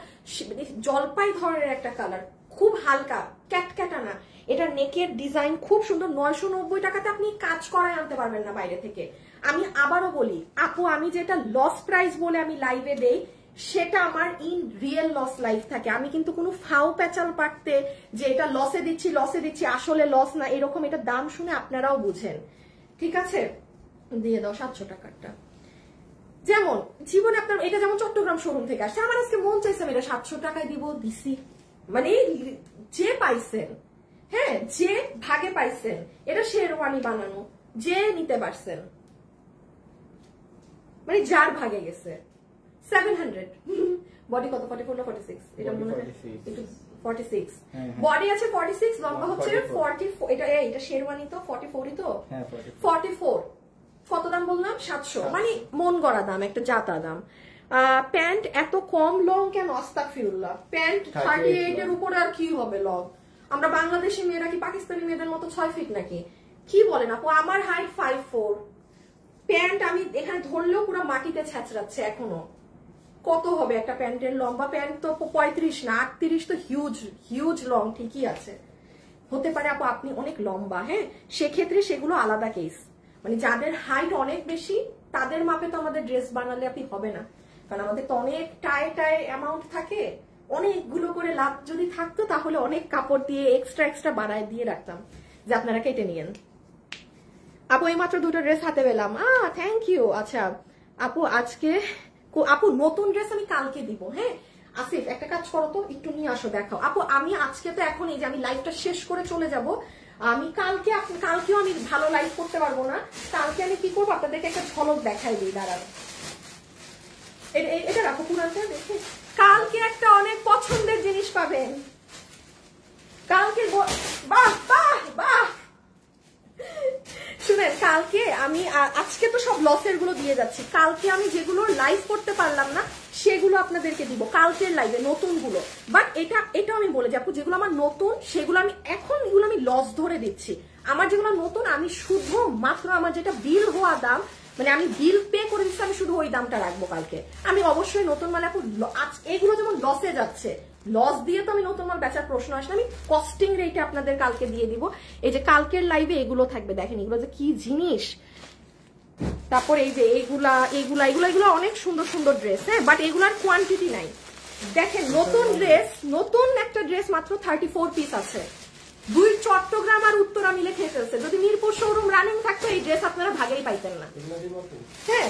জলপাই ধরনের একটা কালার, খুব হালকা ক্যাটক্যাটা না। এটা নেকের ডিজাইন খুব সুন্দর। 990 টাকাতে আপনি কাজ করায় আনতে পারবেন না বাইরে থেকে। আমি আবারও বলি আপু, আমি যেটা লস প্রাইস বলে আমি লাইভে দেই, সেটা আমার ইন রিয়েল লস লাইফ থাকে। আমি কিন্তু কোনো ফাও প্যাচাল পারতে যে এটা লসে দিচ্ছি আসলে লস না, এরকম। এটা দাম শুনে আপনারাও বুঝেন, ঠিক আছে? দিয়ে দাও 700 টাকারটা। যেমন জীবনে আপনার এটা যেমন চট্টগ্রাম শোরুম থেকে আসছে, আমার আজকে মন চাইছে আমি এটা 700 টাকায় দিব, দিছি। মানে যে পাইছেন, হ্যাঁ যে ভাগে পাইছেন, এটা শেরওয়ানি বানানো, যে নিতে পারছেন, মানে যার ভাগে গেছে 700। বডি কত? 44 না 46? এটা মনে হয় 46। বডি আছে 46, লম্বা হচ্ছে 44। এটা শেরওয়ানি তো 44ই তো, 44। কত দাম বললাম? 700। মানে মন গড়া দাম, একটা জাতা দাম। প্যান্ট এত কম লং কেন? আস্তাগফিরুল্লাহ। প্যান্ট 38 এর উপরে আর কি হবে লং? আমরা বাংলাদেশি মেয়েরা কি পাকিস্তানি মেয়েদের মতো 6 ফিট নাকি? কি বলেন আপু? আমার হাইট 5'4", প্যান্ট আমি এখানে ধরলেও পুরো মাটিতে ছেঁচড়াচ্ছে এখনো। কত হবে একটা প্যান্টের লম্বা? প্যান্ট তো 35 না 38, তো হিউজ লং ঠিকই আছে। হতে পারে আপু আপনি অনেক লম্বা, হ্যাঁ সেক্ষেত্রে সেগুলো আলাদা কেস। মানে যাদের হাইট অনেক বেশি তাদের মাপে তো আমাদের ড্রেস বানালে আপনি হবে না, কারণ আমাদের তো অনেক টাই অ্যামাউন্ট থাকে, অনেকগুলো করে লাভ যদি থাকতো তাহলে অনেক কাপড় দিয়ে এক্সট্রা বাড়ায় দিয়ে রাখতাম যে আপনারা কেটে নিয়েন। আপু এই মাত্র 2টো ড্রেস হাতে পেলাম, থ্যাংক ইউ। আচ্ছা আপু আজকে আপু নতুন ড্রেস আমি কালকে দিব, হ্যাঁ আসিফ একটা কাজ করো তো, একটু নিয়ে আসো দেখাও। আপু আমি আজকে তো এখন এই যে আমি লাইভটা শেষ করে চলে যাব, আমি কালকেও আমি ভালো লাইভ করতে পারবো না, কালকে আমি কি করবো আপনাদেরকে একটা ঝলক দেখাই দিই, দাঁড়ান এটা রাখো পুরানটা দেখে। কালকে একটা অনেক পছন্দের জিনিস পাবেন কালকে। বাহ বাহ বাহ, শুনেন কালকে আমি আজকে তো সব লসের গুলো দিয়ে যাচ্ছি, কালকে আমি যেগুলো লাইভ করতে পারলাম না সেগুলো আপনাদেরকে দিব কালকের লাইভে, নতুন গুলো। বাট এটা আমি বলে যাবো যেগুলো আমার নতুন সেগুলো আমি এখন এগুলো আমি লস ধরে দিচ্ছি। আমার যেগুলো নতুন আমি শুধু মাত্র আমার যেটা বিল হওয়া দাম, মানে আমি বিল পে করে দিচ্ছি, আমি শুধু ওই দামটা রাখবো কালকে। আমি অবশ্যই নতুন মাল আপু এগুলো যেমন লসে যাচ্ছে, লস দিয়ে তো আমি নতুন মাল বেচার প্রশ্ন আসলে আমি কস্টিং রেটে আপনাদের কালকে দিয়ে দিব। এই যে কালকের লাইভে এগুলো থাকবে, দেখেন এগুলো যে কি জিনিস। তারপর এই যে এগুলো অনেক সুন্দর সুন্দর ড্রেস, হ্যাঁ, বাট এগুলার কোয়ান্টিটি নাই। দেখেন নতুন ড্রেস, নতুন একটা ড্রেস মাত্র 34 পিস আছে। 2 চট্টগ্রাম আর উত্তরা মিলে খেয়ে ফেলছে। যদি মিরপুর শোরুম রানিং থাকতো এই ড্রেস আপনারা ভাগেই পাইতেন না। হ্যাঁ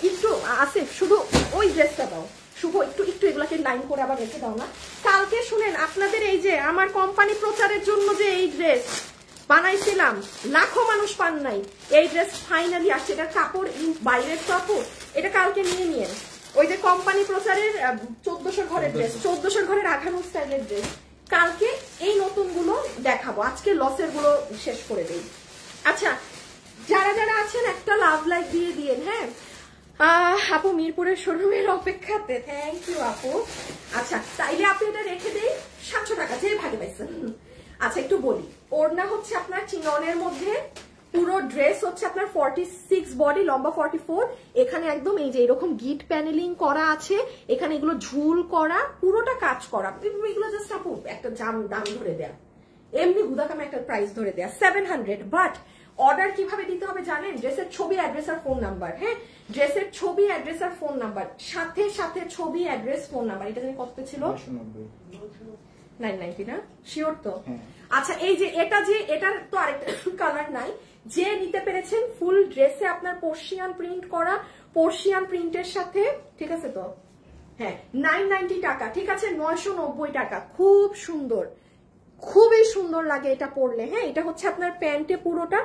একটু আছে, শুধু ওই ড্রেসটা দাও শুভ, একটু এগুলাকে লাইন করে আবার রেখে দাও না। কালকে শুনেন আপনাদের এই যে আমার কোম্পানি প্রচারের জন্য যে এই ড্রেস বানাইছিলাম, লাখো মানুষ পান নাই, এই ড্রেস ফাইনালি আসছে। এটার কাপড় বাইরের কাপড়, এটা কালকে নিয়ে নিয়েন। ওই যে কোম্পানি প্রচারের 1400 ঘরের ড্রেস, 1400 ঘরের 58 স্টাইলের ড্রেস, কালকে এই নতুন গুলো দেখাবো, আজকে লসের গুলো শেষ করে দেই। আচ্ছা যারা যারা আছেন একটা লাভ লাইক দিয়ে দিয়েন, হ্যাঁ। আপু মিরপুরের শোরুমের অপেক্ষাতে, থ্যাংক ইউ আপু। আচ্ছা তাইলে আপনি এটা রেখে দেই 700 টাকা, যে ভাগে পাইছেন। আচ্ছা একটু বলি, ওড়না হচ্ছে আপনার চিননের মধ্যে, পুরো ড্রেস হচ্ছে আপনার 46 বডি, লম্বা 44। এখানে একদম এই যে এরকম গিট প্যানেলিং করা আছে, এখানে এগুলো ঝুল করা, পুরোটা কাজ করা। এগুলো জাস্ট আপু একটা দাম ধরে দেয়া, এমনি হুদাকামে একটা প্রাইস ধরে দেয়া 700। বাট অর্ডার কিভাবে দিতে হবে জানেন? ড্রেসের ছবি, অ্যাড্রেস আর ফোন নাম্বার, হ্যাঁ, ড্রেসের ছবি, অ্যাড্রেস আর ফোন নাম্বার, সাথে সাথে ছবি, অ্যাড্রেস, ফোন নাম্বার। এটা জানি কত ছিল, 990 না? শিওর তো? আচ্ছা এই যে এটার তো আরেকটা কালার নাই। যে নিতে পেরেছেন ফুল ড্রেসে আপনার পর্শিয়ান প্রিন্ট করা, পর্শিয়ান প্রিন্টের সাথে, ঠিক আছে তো? হ্যাঁ 990 টাকা, ঠিক আছে 990 টাকা। খুব সুন্দর, খুবই সুন্দর লাগে এটা পরলে, হ্যাঁ। এটা হচ্ছে আপনার প্যান্টে পুরোটা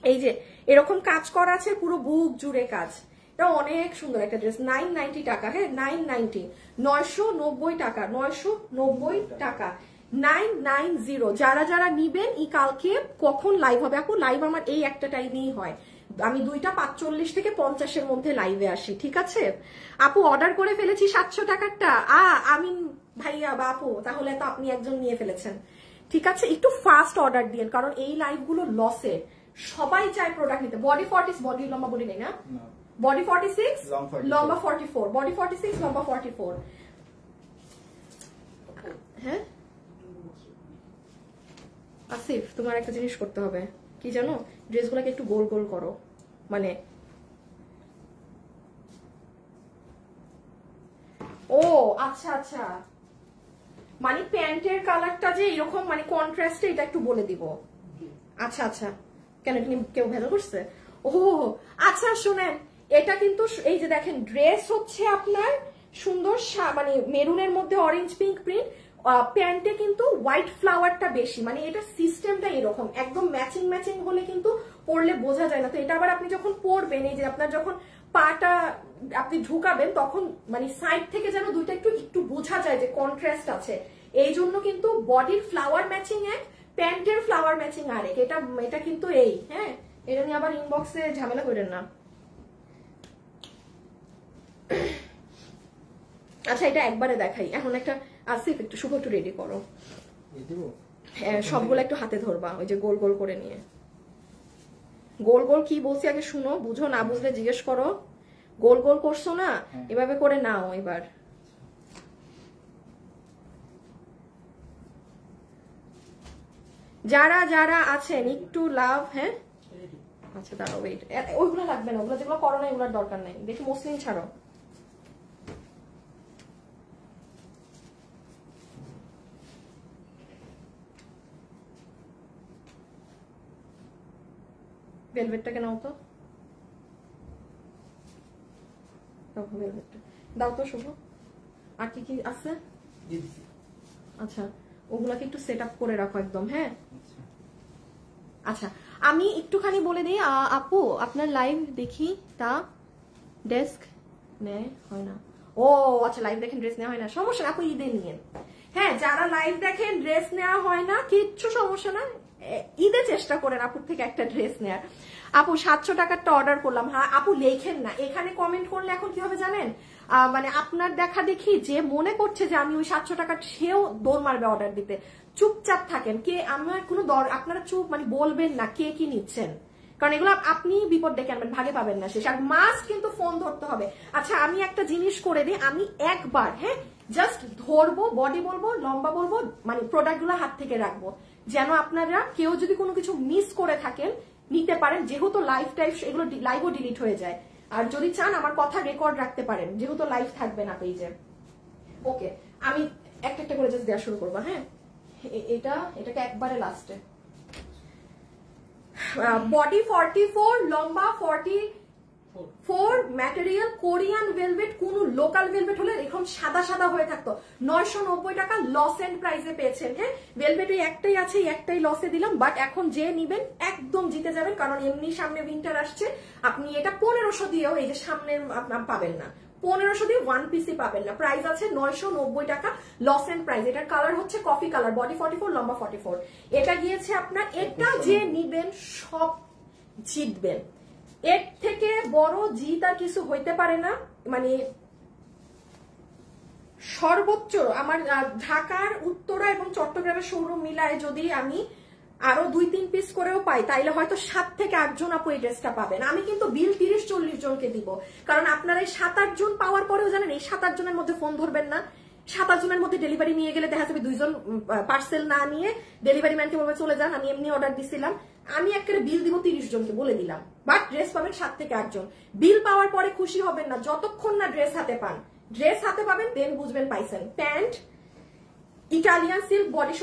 এই যে এরকম কাজ করা আছে, পুরো বুক জুড়ে কাজ। এটা অনেক সুন্দর একটা ড্রেস, 990 টাকা, হ্যাঁ 990, 990 টাকা, 990 টাকা, 990। যারা যারা নিবেন এই কালকে কখন লাইভ হবে আপু? লাইভ আমার এই একটা টাইমেই হয়, আমি 2:45 থেকে 50-এর মধ্যে লাইভে আসি, ঠিক আছে আপু? অর্ডার করে ফেলেছি 700 টাকারটা। আমিন ভাইয়া বা আপু, তাহলে তো আপনি একজন নিয়ে ফেলেছেন, ঠিক আছে। একটু ফাস্ট অর্ডার দিন, কারণ এই লাইভ গুলো লসে, সবাই চায় প্রোডাক্ট নিতে। বডি 40, বডি লম্বা বলি নেই না, বডি 46, লম্বা 44, বডি 46, লম্বা 44। হ্যাঁ আসিফ, তোমার একটা জিনিস করতে হবে, কি জানো? ড্রেসগুলোকে একটু গোল গোল করো, মানে ও আচ্ছা আচ্ছা, মানে প্যান্টের কালারটা যে এরকম মানে কন্ট্রাস্টে, এটা একটু বলে দিব। আচ্ছা আচ্ছা, কেন কেউ ভেলো করছে? ও আচ্ছা শোনেন, এটা কিন্তু এই যে দেখেন ড্রেস হচ্ছে আপনার সুন্দর মানে মেরুনের মধ্যে অরেঞ্জ পিঙ্ক প্রিন্ট, প্যান্টে কিন্তু হোয়াইট ফ্লাওয়ারটা বেশি, মানে এটা সিস্টেমটা এরকম একদম ম্যাচিং ম্যাচিং হলে কিন্তু পরলে বোঝা যায় না। তো এটা আবার আপনি যখন পরবেন, এই যে আপনার যখন পাটা আপনি ঢুকাবেন তখন মানে সাইড থেকে যেন দুইটা একটু বোঝা যায় যে কন্ট্রাস্ট আছে। এই জন্য কিন্তু বডির ফ্লাওয়ার ম্যাচিং এক, প্যান্টের ফ্লাওয়ার ম্যাচিং আরেক। এটা কিন্তু এই, হ্যাঁ, এটা নিয়ে আবার ইনবক্সে ঝামেলা করেন না। আচ্ছা এটা একবারে দেখাই, এখন একটা আসিফ একটু শুভ একটু রেডি করো, হ্যাঁ সবগুলো একটু হাতে ধরবা, ওই যে গোল গোল করে নিয়ে। গোল গোল কি বলছি আগে শুনো, বুঝো, না বুঝলে জিজ্ঞেস করো। গোল গোল করছো না, এভাবে করে নাও এবার। যারা যারা আছেন একটু লাভ, হ্যাঁ আচ্ছা দাঁড়াও ওয়েট, ওইগুলো লাগবে না, ওগুলো যেগুলো করো না এগুলোর দরকার নাই। দেখি মসলিন ছাড়ো, ভেলভেটটাকে নাও তো, ভেলভেটটা দাও তো শুভ। আর কি কি আছে? আচ্ছা ওগুলাকে একটু সেট আপ করে রাখো একদম, হ্যাঁ আচ্ছা আমি একটুখানি বলে দিই আপু আপনার লাইভ দেখি তা ড্রেস নেয় হয় না। ও আচ্ছা লাইভ দেখেন ড্রেস নেওয়া হয় না, সমস্যা না আপু ঈদে নিয়েন। হ্যাঁ যারা লাইভ দেখেন ড্রেস নেওয়া হয় না কিচ্ছু সমস্যা না, ঈদে চেষ্টা করেন আপুর থেকে একটা ড্রেস নেয়ার। আপু 700 টাকারটা অর্ডার করলাম। হ্যাঁ আপু লেখেন না, এখানে কমেন্ট করলে এখন কি হবে জানেন, মানে আপনার দেখা দেখি যে মনে করছে যে আমি ওই 700 টাকার সেও দৌড় মারবে অর্ডার দিতে। চুপচাপ থাকেন, কে আমার কোনো আপনারা চুপ মানে বলবেন না কে কি নিচ্ছেন, কারণ এগুলো আপনি বিপদ ডেকে আনবেন, ভাগে পাবেন না শেষ। আর মাস্ট কিন্তু ফোন ধরতে হবে। আচ্ছা আমি একটা জিনিস করে দিই, আমি একবার হ্যাঁ জাস্ট ধরবো, বডি বলবো, লম্বা বলবো, মানে প্রোডাক্ট গুলো হাত থেকে রাখবো, যেন আপনারা কেউ যদি কোনো কিছু মিস করে থাকেন নিতে পারেন, যেহেতু লাইভ টাইপ এগুলো লাইভও ডিলিট হয়ে যায়। আর যদি চান আমার কথা রেকর্ড রাখতে পারেন, যেহেতু লাইভ থাকবে না পেজে। ওকে আমি একটা একটা করে জাস্ট দেওয়া শুরু করবো। হ্যাঁ এটাকে একবারে লাস্টে। বডি 44, লম্বা 44, ম্যাটেরিয়াল কোরিয়ান ভেলভেট, কোন লোকাল ভেলভেট হলে এরকম সাদা সাদা হয়ে থাকতো। 990 টাকা লস এন্ড প্রাইসে পেয়েছেন। হ্যাঁ ভেলভেট একটাই আছে, একটাই লসে দিলাম, বাট এখন যে নিবেন একদম জিতে যাবেন, কারণ এমনি সামনে উইন্টার আসছে। আপনি এটা 1500 দিয়েও এই যে সামনে পাবেন না, 1500 দিয়ে ওয়ান পিসি পাবেন না। প্রাইস আছে 990 টাকা লস এন্ড প্রাইস। এটার কালার হচ্ছে কফি কালার, বডি 44, লম্বা 44। এটা গিয়েছে আপনার, এটা যে নিবেন সব জিতবেন, এর থেকে বড় জিত আর কিছু হইতে পারে না। মানে সর্বোচ্চ আমার ঢাকার উত্তরা এবং চট্টগ্রামের শোরুম মিলায় যদি আমি আরো 2-3 পিস করেও পাই, তাইলে হয়তো 7 থেকে 8 জন আপু এই ড্রেসটা পাবেন। আমি কিন্তু বিল 30-40 জনকে দিব, কারণ আপনারা এই 7-8 জন পাওয়ার পরেও জানেন এই 7-8 জনের মধ্যে ফোন ধরবেন না। 7-8 জনের মধ্যে ডেলিভারি নিয়ে গেলে দেখা যাবে 2 জন পার্সেল না নিয়ে ডেলিভারি ম্যানকে বলবে চলে যান, আমি এমনি অর্ডার দিছিলাম। আমি একেবারে বিল দিব 30 জনকে বলে দিলাম, বাট ড্রেস পাবেন 7 থেকে 8 জন। বিল পাওয়ার পরে খুশি হবেন না যতক্ষণ না ড্রেস হাতে পান। ড্রেস হাতে পাবেন দেন বুঝবেন পাইছেন। প্যান্ট ইটালিয়ান সিল্ক, বডি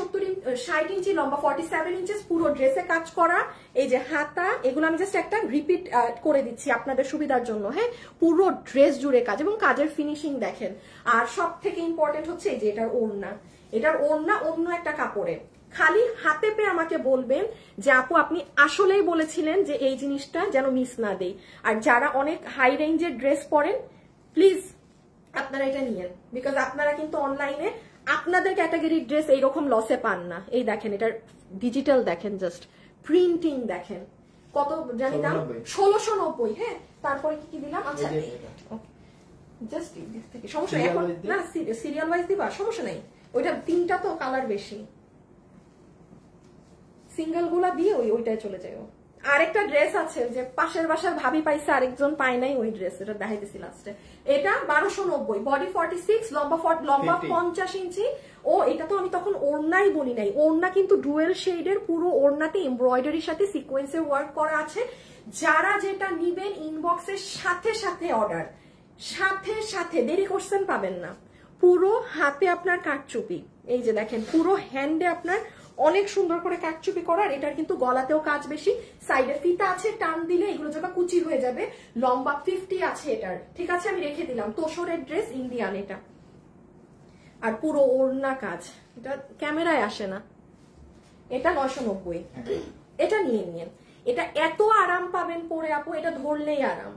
60 ইঞ্চি, লম্বা 47 ইঞ্চেস, পুরো ড্রেসে কাজ করা। এই যে হাতা, এগুলো আমি জাস্ট একটা রিপিট করে দিচ্ছি আপনাদের সুবিধার জন্য। হ্যাঁ পুরো ড্রেস জুড়ে কাজ এবং কাজের ফিনিশিং দেখেন। আর সব থেকে ইম্পর্টেন্ট হচ্ছে এই যে এটার ওড়না, এটার ওড়না অন্য একটা কাপড়ে। খালি হাতে পেয়ে আমাকে বলবেন যে আপু আপনি আসলেই বলেছিলেন যে এই জিনিসটা যেন মিস না দেই। আর যারা অনেক হাই রেঞ্জের ড্রেস পরেন প্লিজ আপনারা এটা নিয়েন, বিকজ আপনারা কিন্তু অনলাইনে আপনাদের ক্যাটাগরির ড্রেস এইরকম লসে পান না। এই দেখেন এটার ডিজিটাল দেখেন, জাস্ট প্রিন্টিং দেখেন কত জানি দাম, 1690। হ্যাঁ তারপরে কি কি দিলাম, আচ্ছা জাস্ট থেকে সমস্যা নেই এখন না, সিরিয়াল ওয়াইজ দিবা সমস্যা নেই। ওইটা 3টা তো কালার বেশি, সিঙ্গেল গুলা দিয়ে ওইটাই চলে যায়। আরেকটা ড্রেস আছে যে পাশের বাসার ভাবি পাইছে আরেকজন পায় নাই, ওই ড্রেস এটা দেখাইতেছি লাস্টে। এটা 1290, বডি 46, লম্বা 50 ইঞ্চি। ও এটা তো আমি তখন ওড়নাই বলি নাই, ওড়না কিন্তু ডুয়েল শেডের, পুরো ওড়নাতে এমব্রয়ডারির সাথে সিকোয়েন্সের ওয়ার্ক করা আছে। যারা যেটা নিবেন ইনবক্সের সাথে সাথে অর্ডার, সাথে সাথে দেরি করছেন পাবেন না। পুরো হাতে আপনার কাটচুপি, এই যে দেখেন পুরো হ্যান্ডে আপনার অনেক সুন্দর করে কাটচুপি করার। এটার কিন্তু গলাতেও কাজ বেশি, সাইডে ফিতা আছে, টান দিলে এগুলো যখন কুচি হয়ে যাবে। লম্বা 50 আছে এটার, ঠিক আছে আমি রেখে দিলাম। তোসরের ড্রেস ইন্ডিয়ান এটা, আর পুরো ওড়না কাজ, এটা ক্যামেরায় আসে না। এটা 990, এটা নিয়ে নিয়েন। এটা এত আরাম পাবেন পরে আপু, এটা ধরলেই আরাম।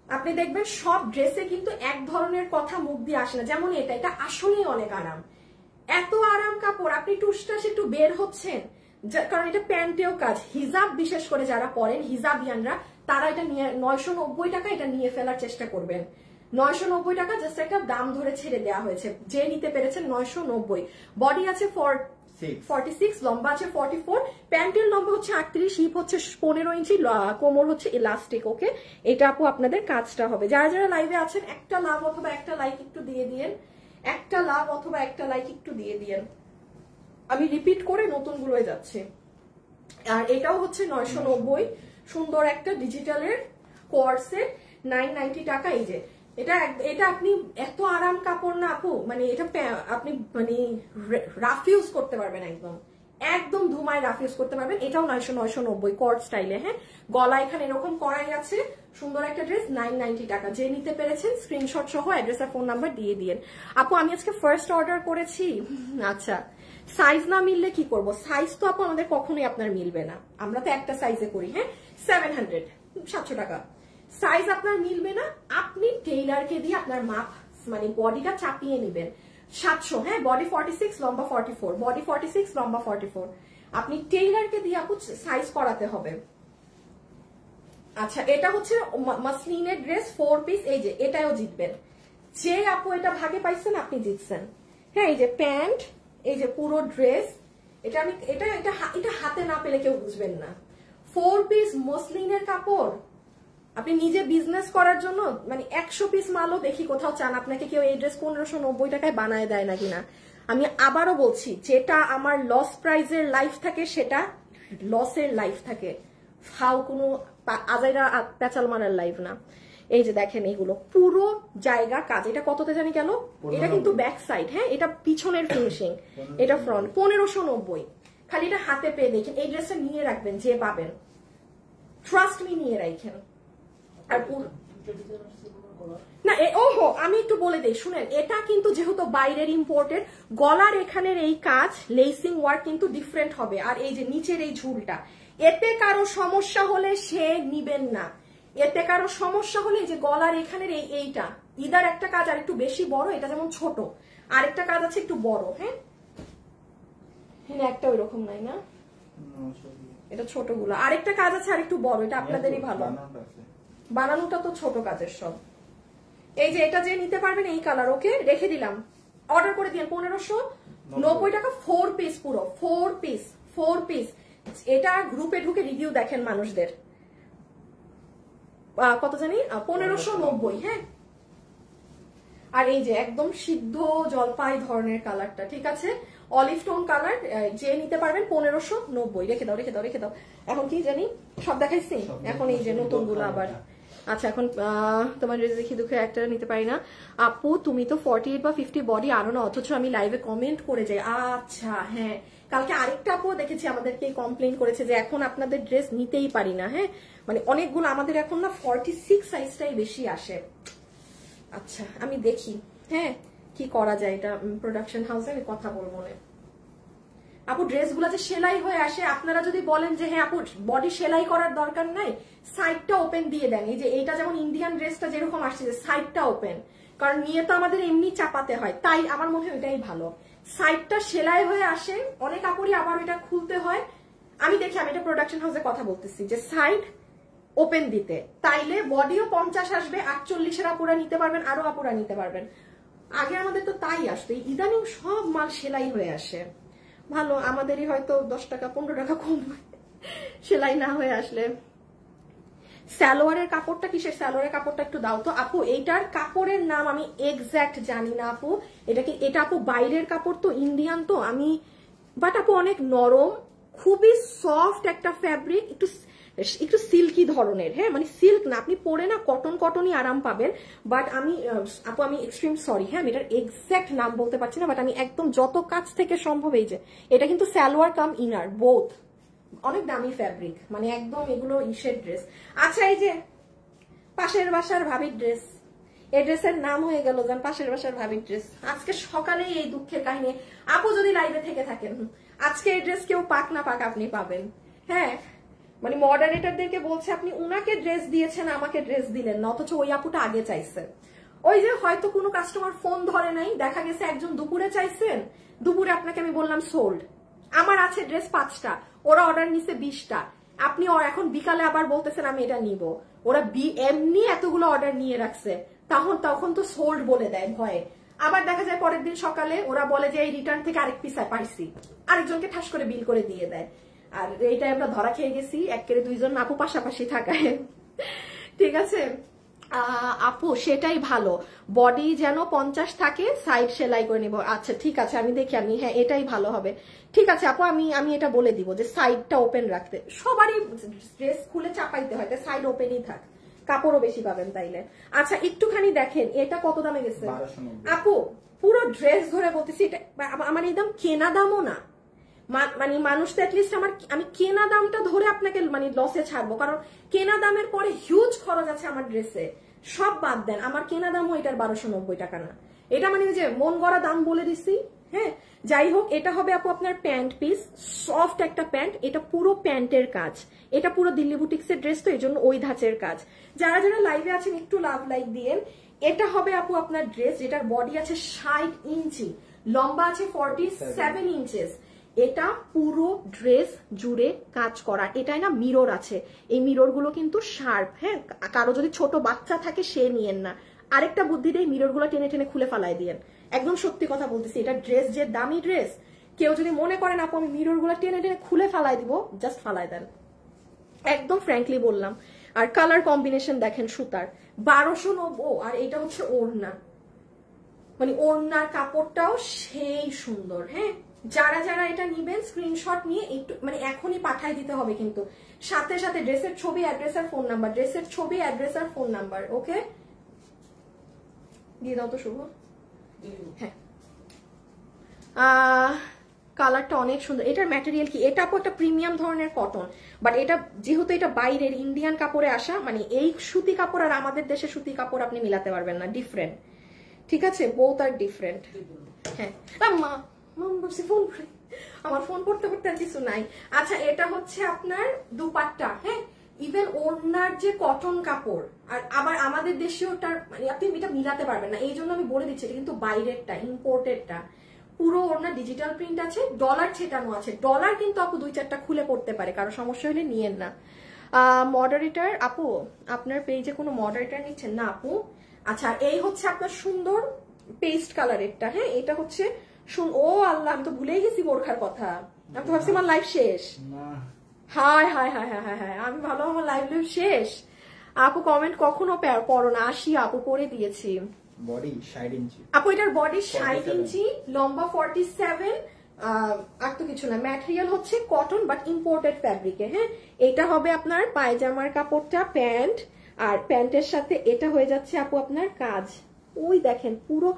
আপনি দেখবেন সব ড্রেসে কিন্তু এক ধরনের কথা মুখ দিয়ে আসে না, যেমন এটা আসলেই অনেক আরাম। এত আরাম কাপড়, আপনি টুসটাস একটু বের হচ্ছেন, কারণ এটা প্যান্টেও কাজ। হিজাব বিশেষ করে যারা পরেন হিজাবিয়ানরা, তারা এটা নিয়ে 990 টাকা এটা নিয়ে ফেলার চেষ্টা করবেন। 990 টাকা জাস্ট একটা দাম ধরে ছেড়ে দেওয়া হয়েছে, যে নিতে পেরেছেন 990। বডি আছে 46, লম্বা আছে 44, প্যান্টের লম্বা হচ্ছে 38, হিপ হচ্ছে 15 ইঞ্চি, কোমর হচ্ছে ইলাস্টিক। ওকে এটা আপু আপনাদের কাজটা হবে। যারা যারা লাইভে আছেন একটা লাভ অথবা একটা লাইক একটু দিয়ে দিয়েন, একটা লাভ অথবা একটা লাইক একটু দিয়ে দিয়েন। আমি রিপিট করে নতুন গুলোয় যাচ্ছে। আর এটাও হচ্ছে 990, সুন্দর একটা ডিজিটালের কোয়ার্সের, 990 টাকা। এই যে এটা আপনি এত আরাম কাপড় না আপু, মানে এটা আপনি মানে রাফ ইউজ করতে পারবেন, একদম ধুমায় রাফ ইউজ করতে পারবেন। এটাও 990 কর্ড স্টাইলে। হ্যাঁ গলা এখানে এরকম করাই আছে, সুন্দর একটা ড্রেস, 990 টাকা। যে নিতে পেরেছেন স্ক্রিনশট সহ অ্যাড্রেস আর ফোন নাম্বার দিয়ে দিয়েন। আপু আমি আজকে ফার্স্ট অর্ডার করেছি, আচ্ছা সাইজ না মিললে কি করব? সাইজ তো আপু আমাদের কখনোই আপনার মিলবে না, আমরা তো একটা সাইজে করি। হ্যাঁ, 700 700 টাকা সাইজ আপনার মিলবে না, আপনি টেইলারকে দিয়ে আপনার মাপ মানে বডিটা চাপিয়ে নেবেন। 700, হ্যাঁ, বডি 46, লম্বা 44, বডি 46, লম্বা 44, আপনি টেইলারকে দিয়ে আপু সাইজ করাতে হবে। আচ্ছা, এটা হচ্ছে মাসলিনের ড্রেস 4 পিস, এই যে এটাও জিতবেন। যে আপু এটা ভাগে পাইছেন আপনি জিতছেন। হ্যাঁ, এই যে প্যান্ট, এই যে পুরো ড্রেস, এটা আমি এটা এটা এটা হাতে না পেলে কেউ বুঝবেন না। 4 পিস মসলিনের কাপড়, আপনি নিজে বিজনেস করার জন্য মানে 100 পিস মালও দেখি কোথাও চান আপনাকে কেউ এই ড্রেস 1590 টাকায় বানায় দেয় নাকি না। আমি আবারও বলছি, যেটা আমার লস প্রাইজের লাইফ থাকে সেটা লসের লাইফ থাকে, ফাও কোনো আজাইরা পেঁচাল মারার লাইফ না। এই যে দেখেন এগুলো পুরো জায়গা কাজ। এটা কততে জানি গেল? এটা কিন্তু ব্যাক সাইড, হ্যাঁ, এটা পিছনের ফিনিশিং, এটা ফ্রন্ট। 1590, খালি এটা হাতে পেয়ে দেখেন। এই ড্রেসটা নিয়ে রাখবেন, যে পাবেন ট্রাস্ট মি, নিয়ে রাখেন। আর না, ওহো, আমি একটু বলে দিই শুনেন, এটা কিন্তু যেহেতু বাইরের ইম্পোর্টেড, গলার এখানের এই কাজ লেসিং ওয়ার্ক কিন্তু ডিফারেন্ট হবে। আর এই যে নিচের এই ঝুলটা, এতে কারো সমস্যা হলে সে নিবেন না। এতে কারো সমস্যা হলে যে গলার এখানের এইটা ইদার একটা কাজ আর একটু বেশি বড়, এটা যেমন ছোট, আরেকটা কাজ আছে একটু বড়। হ্যাঁ, একটা ওই রকম নাই না, এটা ছোটগুলো, আরেকটা কাজ আছে আর একটু বড়, এটা আপনাদেরই ভালো। বানানোটা তো ছোট কাজের সব। এই যে এটা যে নিতে পারবেন এই কালার, ওকে রেখে দিলাম, অর্ডার করে দিন 1590 টাকা। 4 পিস, পুরো 4 পিস, 4 পিস। এটা গ্রুপে ঢুকে রিভিউ দেখেন মানুষদের, কত জানি 1590। হ্যাঁ, আর এই যে একদম সিদ্ধ জলপাই ধরনের কালারটা, ঠিক আছে, অলিভ টোন কালার, যে নিতে পারবেন 1590। রেখে দাও, রেখে দাও, রেখে দাও। এখন কি জানি সব দেখাইছি, এখন এই যে নতুন গুলো আবার। আচ্ছা, এখন তোমার ড্রেস দেখি দুঃখে একটা নিতে পারি না। আপু তুমি তো 48 বা 50 বডি আনো না, অথচ আমি লাইভে কমেন্ট করে যাই। আচ্ছা, হ্যাঁ, কালকে আরেকটা আপু দেখেছি আমাদেরকে কমপ্লেন করেছে যে এখন আপনাদের ড্রেস নিতেই পারি না। হ্যাঁ, মানে অনেকগুলো আমাদের এখন না 46 সাইজটাই বেশি আসে। আচ্ছা, আমি দেখি হ্যাঁ কি করা যায়, এটা প্রোডাকশন হাউসে আমি কথা বলবো না। আপু ড্রেসগুলো যে সেলাই হয়ে আসে, আপনারা যদি বলেন যে হ্যাঁ আপু বডি সেলাই করার দরকার নাই, সাইডটা ওপেন দিয়ে দেন। এই যে এইটা যেমন ইন্ডিয়ান ড্রেসটা যেরকম আসছে যে সাইডটা ওপেন, কারণ নিয়ে তো আমাদের এমনি চাপাতে হয়, তাই আমার মনে হয় এটাই ভালো। সাইডটা সেলাই হয়ে আসে, অনেক কাপড়ই আবার এটা খুলতে হয়। আমি দেখি, আমি এটা প্রোডাকশন হাউসে কথা বলতেছি যে সাইড ওপেন দিতে, তাইলে বডিও 50 আসবে। 48-এর আপুরা নিতে পারবেন, আরো আপুরা নিতে পারবেন। আগে আমাদের তো তাই আসতো, ইদানিং সব মাল সেলাই হয়ে আসে। ভালো, আমাদেরই হয়তো 10 টাকা 15 টাকা কম সেলাই না হয়ে আসলে। সালোয়ারের কাপড়টা কিসের? সালোয়ারের কাপড়টা একটু দাও তো আপু। এইটার কাপড়ের নাম আমি এক্সাক্ট জানি না আপু। এটা আপু বাইরের কাপড় তো, ইন্ডিয়ান তো আমি, বাট আপু অনেক নরম, খুবই সফট একটা ফ্যাব্রিক, একটু সিল্কি ধরনের। হ্যাঁ, মানে সিল্ক না, আপনি পরে না কটনই আরাম পাবেন। বাট আমি আপু আমি এক্সট্রিম সরি, হ্যাঁ আমি এটার এক্সাক্ট নাম বলতে পারছি না, বাট আমি একদম যত কাছ থেকে সম্ভব, এই যে এটা কিন্তু সালোয়ার কাম ইনার বোথ, অনেক দামি ফ্যাব্রিক, মানে একদম এগুলো ইসের ড্রেস। আচ্ছা, এই যে পাশের বাসার ভাবির ড্রেস, এই ড্রেসের নাম হয়ে গেল যেন পাশের বাসার ভাবির ড্রেস। আজকে সকালেই এই দুঃখের কাহিনী, আপু যদি লাইভে থেকে থাকেন, আজকে এই ড্রেস কেউ পাক না পাক আপনি পাবেন। হ্যাঁ, মানে মডারেটরদেরকে বলছে আপনি উনাকে ড্রেস দিয়েছেন, আমাকে ড্রেস দিলেন না, অথচ ওই আপুটা আগে চাইছে। ওই যে হয়তো কোনো কাস্টমার ফোন ধরে নাই, দেখা গেছে একজন দুপুরে চাইছেন, দুপুরে আপনাকে আমি বললাম সোল্ড, আমার আছে ড্রেস 5টা, ওরা অর্ডার নিছে 20টা, আপনি এখন বিকালে আবার বলতেছেন আমি এটা নিব। ওরা এমনি এতগুলো অর্ডার নিয়ে রাখছে, তখন তো সোল্ড বলে দেয় ভয়ে। আবার দেখা যায় পরের দিন সকালে ওরা বলে যে এই রিটার্ন থেকে আরেক পিস পাইছি, আরেকজনকে ঠাস করে বিল করে দিয়ে দেয়। আর এইটাই আমরা ধরা খেয়ে গেছি, একেবারে 2জন আপু পাশাপাশি থাকায়। ঠিক আছে আপু, সেটাই ভালো, বডি যেন 50 থাকে, সাইড সেলাই করে নিব। আচ্ছা ঠিক আছে, আমি দেখি, আমি হ্যাঁ এটাই ভালো হবে। ঠিক আছে আপু, আমি এটা বলে দিব যে সাইডটা ওপেন রাখতে। সবারই ড্রেস খুলে চাপাইতে হয়, সাইড ওপেনই থাক, কাপড়ও বেশি পাবেন তাইলে। আচ্ছা একটুখানি দেখেন এটা কত দামে গেছে আপু, পুরো ড্রেস ধরে বলতেছি, এটা আমার এই দাম কেনা দামও না, মানে মানুষ তো অ্যাটলিস্ট আমি কেনা দামটা ধরে আপনাকে মানে লসে ছাড়বো, কারণ কেনা দামের পরে হিউজ খরচ আছে আমার ড্রেসে, সব বাদ দেন, আমার কেনা দামও এটার 1290 টাকা না। এটা মানে যে মন গড়া দাম বলে দিছি, হ্যাঁ যাই হোক, এটা হবে আপু আপনার প্যান্ট পিস, সফট একটা প্যান্ট, এটা পুরো প্যান্টের কাজ, এটা পুরো দিল্লি বুটিক্সের ড্রেস, তো এই জন্য ওই ধাঁচের কাজ। যারা যারা লাইভে আছেন একটু লাভ লাইক দিয়েন। এটা হবে আপু আপনার ড্রেস, যেটার বডি আছে 60 ইঞ্চি, লম্বা আছে 47 ইঞ্চেস। এটা পুরো ড্রেস জুড়ে কাজ করা, এটাই না মিরর আছে, এই মিরর গুলো কিন্তু শার্প। হ্যাঁ, কারো যদি ছোট বাচ্চা থাকে সে নিয়েন না, আরেকটা বুদ্ধি দিয়ে মিরর গুলো টেনে টেনে খুলে ফালাই দিয়েন। একদম সত্যি কথা বলতেছি, এটা ড্রেস যে দামি ড্রেস, কেউ যদি মনে করেন আপু আমি মিরর গুলো টেনে টেনে খুলে ফালাই দিব, জাস্ট ফালাই দেন, একদম ফ্র্যাঙ্কলি বললাম। আর কালার কম্বিনেশন দেখেন সুতার, 1290। আর এটা হচ্ছে ওড়না, মানে ওড়নার কাপড়টাও সেই সুন্দর। হ্যাঁ, যারা যারা এটা নিবেন স্ক্রিনশট নিয়ে একটু মানে এখনই পাঠিয়ে দিতে হবে, কিন্তু সাথে সাথে ড্রেসের ছবি, অ্যাড্রেস আর ফোন নাম্বার, ড্রেসের ছবি, অ্যাড্রেস আর ফোন নাম্বার। ওকে, দিয়ে দাও তো শুভ। হ্যাঁ, কালারটা অনেক সুন্দর। এটার ম্যাটেরিয়াল কি, এটা আপু একটা প্রিমিয়াম ধরনের কটন, বাট এটা যেহেতু এটা বাইরের ইন্ডিয়ান কাপড়ে আসা, মানে এই সুতি কাপড় আর আমাদের দেশের সুতি কাপড় আপনি মিলাতে পারবেন না, ডিফারেন্ট। ঠিক আছে, বোথ আর ডিফারেন্ট। হ্যাঁ মা ফোন, আমার ফোন করতে করতে আর কিছু নাই। আচ্ছা, এটা হচ্ছে আপনার দুপাট্টা। হ্যাঁ, ইভেন ওড়নার যে কটন কাপড়, আর আবার আমাদের দেশীয়টার মানে আপনি এটা মিলাতে পারবেন না, এই জন্য আমি বলে দিচ্ছি এটা কিন্তু বাইরেরটা, ইম্পোর্টেডটা। পুরো ওড়না ডিজিটাল প্রিন্ট আছে, ডলার ছেটানো আছে। ডলার কিন্তু আপু 2-4টা খুলে পড়তে পারে, কারো সমস্যা হলে নিয়েন না। মডারেটর আপু, আপনার পেজে কোনো মডারেটর নিচ্ছেন না আপু? আচ্ছা, এই হচ্ছে আপনার সুন্দর পেস্ট কালারেরটা। হ্যাঁ, এটা হচ্ছে ও আল্লাহ, আমি তো ভুলেই গেছি বোরখার কথা, আমি তো ভাবছি আমার লাইফ শেষ। হায় হায় হায় হায় হায় হায়, আমি ভালো আমার লাইফ শেষ। আপু কমেন্ট কখনো পড়ো না, আসি আপু পড়ে দিয়েছি।
বডি 60 ইঞ্চি
আপু, এটার বডি 60 ইঞ্চি, লম্বা 47, আর তো কিছু না। ম্যাটেরিয়াল হচ্ছে কটন বাট ইম্পোর্টেড ফ্যাব্রিকে। হ্যাঁ, এটা হবে আপনার পায়জামার কাপড়টা, প্যান্ট, আর প্যান্টের সাথে এটা হয়ে যাচ্ছে আপু আপনার কাজ। ওই দেখেন পুরো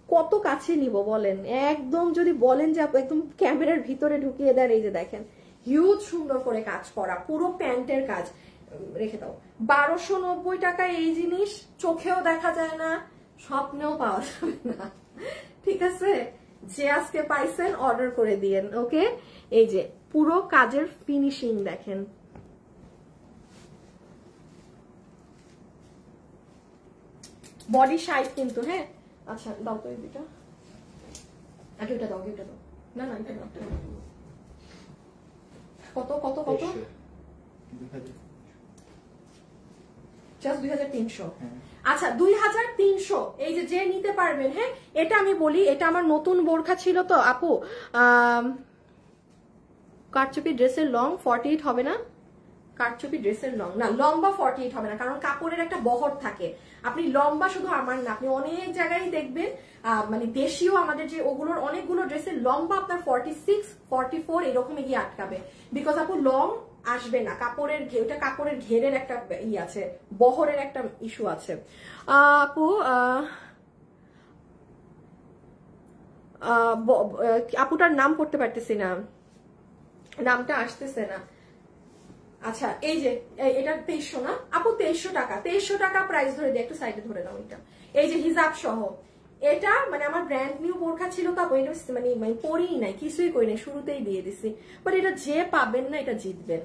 কত কাছে নিব বলেন, একদম যদি বলেন যে আপু একদম ক্যামেরার ভিতরে ঢুকিয়ে দেন, এই যে দেখেন হিউজ সুন্দর করে কাজ করা, পুরো প্যান্টের কাজ। রেখে দাও, 1290 টাকায় এই জিনিস চোখেও দেখা যায় না, স্বপ্নেও পাওয়া যাবে না। ঠিক আছে, যে আজকে পাইছেন অর্ডার করে দিয়েন। ওকে, এই যে পুরো কাজের ফিনিশিং দেখেন, বডি 60 কিন্তু। হ্যাঁ, আচ্ছা দাও তো এই দুইটা, আগে ওটা দাও, ওটা দাও, না না এটা দাও। কত কত কত? জাস্ট 2300। আচ্ছা 2300, এই যে নিতে পারবেন। হ্যাঁ, এটা আমি বলি, এটা আমার নতুন বোরখা ছিল তো আপু। কারচুপি ড্রেসের লং 48 হবে না? কারচুপি ড্রেসের লং না, লম্বা 48 হবে না, কারণ কাপড়ের একটা বহর থাকে। আপনি লম্বা শুধু আমার না, আপনি অনেক জায়গায় দেখবেন, মানে দেশীয় আমাদের যে ওগুলোর অনেকগুলো ড্রেসের লম্বা আপনার 46, 44 এরকম গিয়ে আটকাবে, বিকজ আপু লং আসবে না, কাপড়ের ওটা কাপড়ের ঘেরের একটা ই আছে, বহরের একটা ইস্যু আছে। আপু আপুটার নাম পড়তে পারতেছি না, নামটা আসতেছে না। আচ্ছা, এই যে এটা 2300 না আপু? 2300 টাকা, 2300 টাকা প্রাইস ধরে দিয়ে একটু সাইডে ধরে দাও। এটা এই যে হিজাব সহ, এটা মানে আমার ব্র্যান্ড নিউ বোরখা ছিল তো আপু, এটা মানে পরেই নাই, কিছুই করি নাই, শুরুতেই দিয়ে দিছি। বাট এটা যে পাবেন না এটা জিতবেন,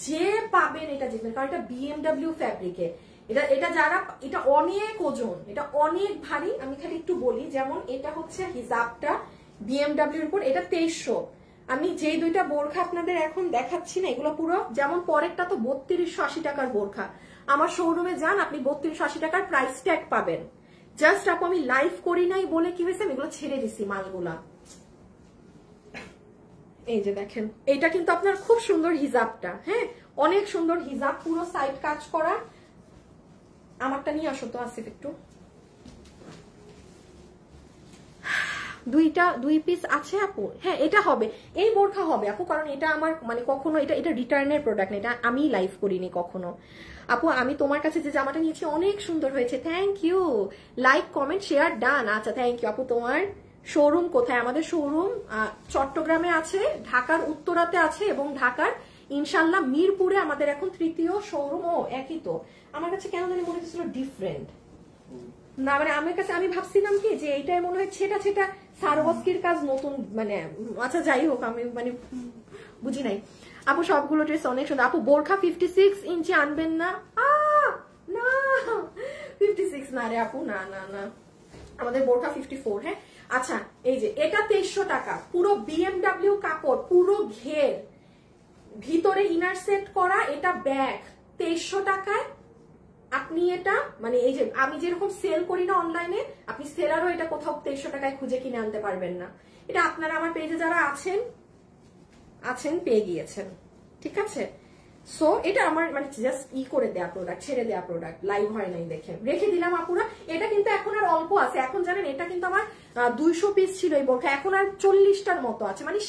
যে পাবেন এটা জিতবেন, কারণ এটা BMW ফ্যাব্রিকে। এটা যারা, এটা অনেক ওজন, এটা অনেক ভারী। আমি খালি একটু বলি, যেমন এটা হচ্ছে হিজাবটা BMW এর উপর, এটা 2300। আমি যে দুইটা বোরখা আপনাদের এখন দেখাচ্ছি না, এগুলো পুরো যেমন পরেরটা তো 3280 টাকার বোরখা। আমার শোরুমে যান, আপনি 3280 টাকার প্রাইস ট্যাগ পাবেন। জাস্ট আপু আমি লাইভ করি নাই বলে কি হয়েছে, আমি এগুলো ছেড়ে দিছি মালগুলা। এই যে দেখেন, এটা কিন্তু আপনার খুব সুন্দর হিজাবটা। হ্যাঁ, অনেক সুন্দর হিজাব, পুরো সাইড কাজ করা। আমারটা নিয়ে আসো তো আসিফ একটু। দুই পিস আছে আপু? হ্যাঁ, এটা হবে, এই বোরখা হবে আপু, কারণ এটা আমার মানে কখনো এটা রিটার্নের প্রোডাক্ট না, এটা আমি লাইভ করিনি কখনো। আপু আমি তোমার কাছে যে জামাটা নিয়েছি অনেক সুন্দর হয়েছে, thank you. Like comment share done. আচ্ছা থ্যাংক ইউ আপু। তোমার শোরুম কোথায়? আমাদের শোরুম চট্টগ্রামে আছে, ঢাকার উত্তরাতে আছে, এবং ঢাকার ইনশাল্লাহ মিরপুরে আমাদের এখন 3য় শোরুম। ও একই তো, আমার কাছে কেন জানি মনে হচ্ছিল ডিফারেন্ট। না মানে আমার কাছে আমি ভাবছিলাম কি যে এইটাই মনে হয় ছেটা ছেটা সারোয়াস্কির কাজ নতুন মানে আচ্ছা যাই হোক আমি মানে বুঝি নাই। আপু সবগুলো ড্রেস অনেক সুন্দর। আপু বোরখা 56 ইঞ্চি আনবেন না? না 56 না রে আপু, না না না, আমাদের বোরখা 54। হ্যাঁ আচ্ছা এই যে এটা 2300 টাকা, পুরো BMW কাপড়, পুরো ঘের, ভিতরে ইনার সেট করা, এটা ব্যাগ 2300 টাকায় আপনি এটা মানে এই যে আমি যেরকম সেল করি না অনলাইনে, আপনি সেলারও এটা কোথাও 2300 টাকায় খুঁজে কিনে আনতে পারবেন না। এটা আপনারা আমার পেজে যারা আছেন পেয়ে গিয়েছেন, ঠিক আছে। সো এটা আমার মানে জাস্ট করে দেয়া প্রোডাক্ট, ছেড়ে দেয়া প্রোডাক্ট, লাইভ হয় নাই দেখে রেখে দিলাম আপুরা। এটা কিন্তু এখন আর অল্প আছে, এখন জানেন এটা কিন্তু আমার 200 পিস ছিল এই বোরখা, এখন আর 40টার মতো আছে, মানে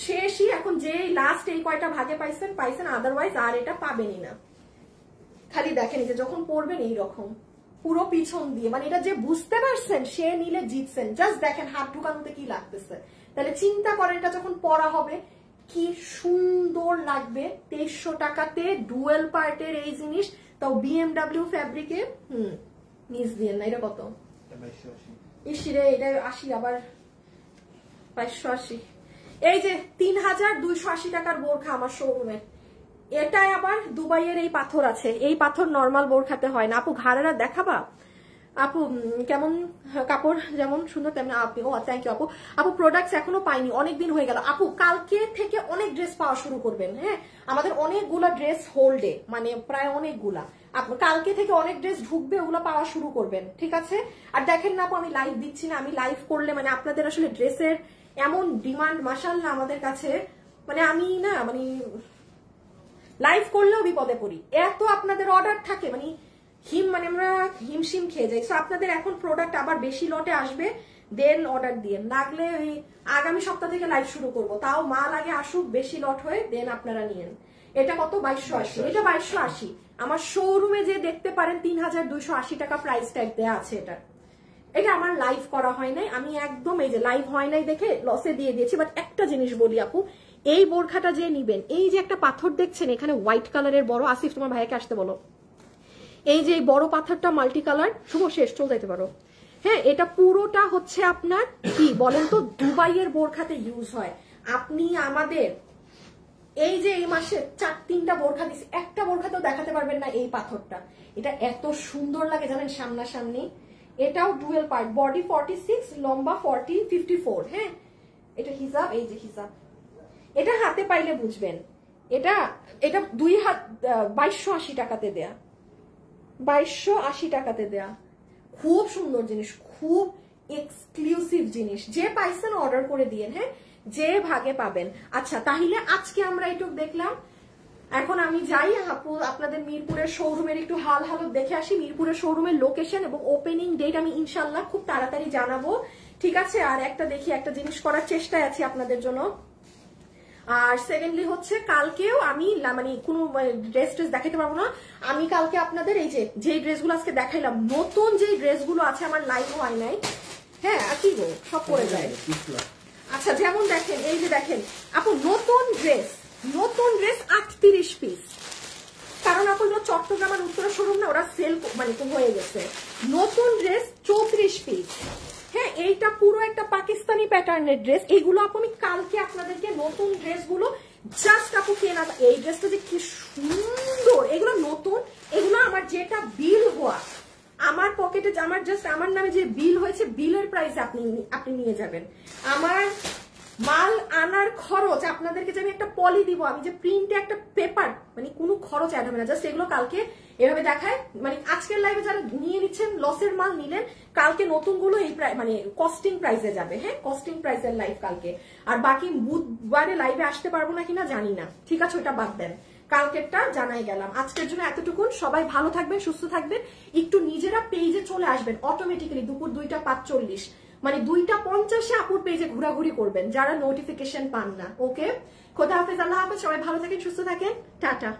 শেষই এখন, যে লাস্ট এই কয়টা ভাগে পাইছেন, আদারওয়াইজ আর এটা পাবেনই না। খালি দেখেন যে যখন পরবেন এইরকম পুরো পিছন দিয়ে, মানে এটা যে বুঝতে পারছেন সে নিলে জিতছেন। জাস্ট দেখেন হাত ঢুকানোতে কি লাগতেছে, তাহলে চিন্তা করেন এটা যখন পরা হবে কি সুন্দর লাগবে। 2300 টাকাতে ডুয়েল পার্টের এই জিনিস, তাও BMW ফ্যাব্রিকে। নিজ দিয়ে না, এটা কত? ইসিরে এটা 80, আবার 580। এই যে 3280 টাকার বোরখা আমার শোরুমে, এটাই আবার দুবাইয়ের এই পাথর আছে, এই পাথর নরমাল বোরখাতে হয় না। আপু ঘাড়েরা দেখাবা? আপু কেমন কাপড় যেমন সুন্দর তেমন আপনি। ও থ্যাংক ইউ আপু। আপু প্রোডাক্টস এখনো পাইনি, অনেকদিন হয়ে গেল আপু। কালকে থেকে অনেক ড্রেস পাওয়া শুরু করবেন। হ্যাঁ আমাদের অনেকগুলা ড্রেস হোল্ডে, মানে প্রায় অনেকগুলা, কালকে থেকে অনেক ড্রেস ঢুকবে, ওগুলো পাওয়া শুরু করবেন, ঠিক আছে। আর দেখেন না আপু আমি লাইভ দিচ্ছি না, আমি লাইভ করলে মানে আপনাদের আসলে ড্রেসের এমন ডিমান্ড মাশাআল্লাহ আমাদের কাছে, মানে আমি না মানে লাইভ করলেও বিপদে পড়ি, এত আপনাদের অর্ডার থাকে, মানে আমরা হিমশিম খেয়ে যাই। সো আপনাদের এখন প্রোডাক্ট আবার বেশি লটে আসবে, দেন অর্ডার দিয়ে, লাগলে ওই আগামী সপ্তাহ থেকে লাইভ শুরু করব, তাও মাল আগে আসুক বেশি লট হয়ে, দেন আপনারা নিয়েন। এটা কত? 2280। এটা 2280। আমার শোরুমে যে দেখতে পারেন 3280 টাকা প্রাইস ট্যাগ দেওয়া আছে। এটা আমার লাইভ করা হয় নাই, আমি একদম এই যে লাইভ হয় নাই দেখে লসে দিয়ে দিয়েছি। বাট একটা জিনিস বলি আপু, এই বোরখাটা যে নিবেন, এই যে একটা পাথর দেখছেন এখানে হোয়াইট কালারের বড়, আসিফ তোমার ভাইয়াকে আসতে বলো, এই যে বড় পাথরটা মাল্টি কালার, শুভ শেষ চলে যেতে পারো। হ্যাঁ এটা পুরোটা হচ্ছে আপনার কি বলেন তো, দুবাইয়ের বোরখাতে ইউজ হয়। আপনি আমাদের এই যে এই মাসে 4-3টা বোরখা দিছি, একটা বোরখাতেও দেখাতে পারবেন না এই পাথরটা। এটা এত সুন্দর লাগে জানেন সামনাসামনি। এটাও ডুয়েল পার্ট, বডি 46, লম্বা 54। হ্যাঁ এটা হিজাব, এই যে হিজাব, এটা হাতে পাইলে বুঝবেন। এটা 2280 টাকাতে দেয়া, 2280 টাকাতে দেয়া। খুব সুন্দর জিনিস, খুব এক্সক্লুসিভ জিনিস, যে পাইছেন অর্ডার করে দিয়েন। হ্যাঁ যে ভাগে পাবেন। আচ্ছা তাহলে আজকে আমরা এটুক দেখলাম, এখন আমি যাই আপু আপনাদের মিরপুরের শোরুমের একটু হাল হালত দেখে আসি। মিরপুরের শোরুমের লোকেশন এবং ওপেনিং ডেট আমি ইনশাল্লাহ খুব তাড়াতাড়ি জানাবো, ঠিক আছে। আর একটা জিনিস করার চেষ্টায় আছি আপনাদের জন্য। আর সেকেন্ডলি হচ্ছে কালকেও আমি মানে কোনো ড্রেস দেখাইতে পারবো না, আমি কালকে আপনাদের এই যে ড্রেসগুলো আজকে দেখাইলাম, নতুন যে ড্রেসগুলো আছে আমার লাইভ হয় নাই। হ্যাঁ আর কি গো সব পরে যায়। আচ্ছা যেমন দেখেন, এই যে দেখেন আপু নতুন ড্রেস 38 পিস, কারণ আপু চট্টগ্রাম আর উত্তরা শোরুম না, ওরা সেল মানে হয়ে গেছে। নতুন ড্রেস 34 পিস। হ্যাঁ এইটা পুরো একটা পাকিস্তানি প্যাটার্নের ড্রেস। এইগুলো আপু আমি কালকে আপনাদেরকে নতুন ড্রেসগুলো জাস্ট আপু কেনা, এই ড্রেসটা যে কি সুন্দর, এগুলো নতুন, এগুলো আমার যেটা বিল হওয়া, আমার পকেটে আমার জাস্ট আমার নামে যে বিল হয়েছে, বিলের প্রাইস আপনি নিয়ে যাবেন। আমার মাল আনার খরচ আপনাদেরকে যে আমি একটা পলি দিব, আমি যে প্রিন্টে একটা পেপার, মানে কোনো খরচ অ্যাড হবে না। জাস্ট এগুলো কালকে এভাবে দেখায়, মানে আজকের লাইভে যারা নিয়ে নিচ্ছেন লসের মাল নিলেন, কালকে নতুনগুলো এই মানে কস্টিং প্রাইসে যাবে। হ্যাঁ কস্টিং প্রাইসের লাইভ কালকে। আর বাকি বুধবারে লাইভে আসতে পারবো না কিনা জানি না, ঠিক আছে ওটা বাদ দেন, কালকেরটা জানাই গেলাম। আজকের জন্য এতটুকুন, সবাই ভালো থাকবেন, সুস্থ থাকবেন, একটু নিজেরা পেজে চলে আসবেন অটোমেটিক্যালি দুপুর 2:45, মানে 2:50 আপুর পেজে ঘোরাঘুরি করবেন যারা নোটিফিকেশন পান না। ওকে খোদা হাফেজ, আল্লাহ হাফেজ, সবাই ভালো থাকেন, সুস্থ থাকেন, টাটা।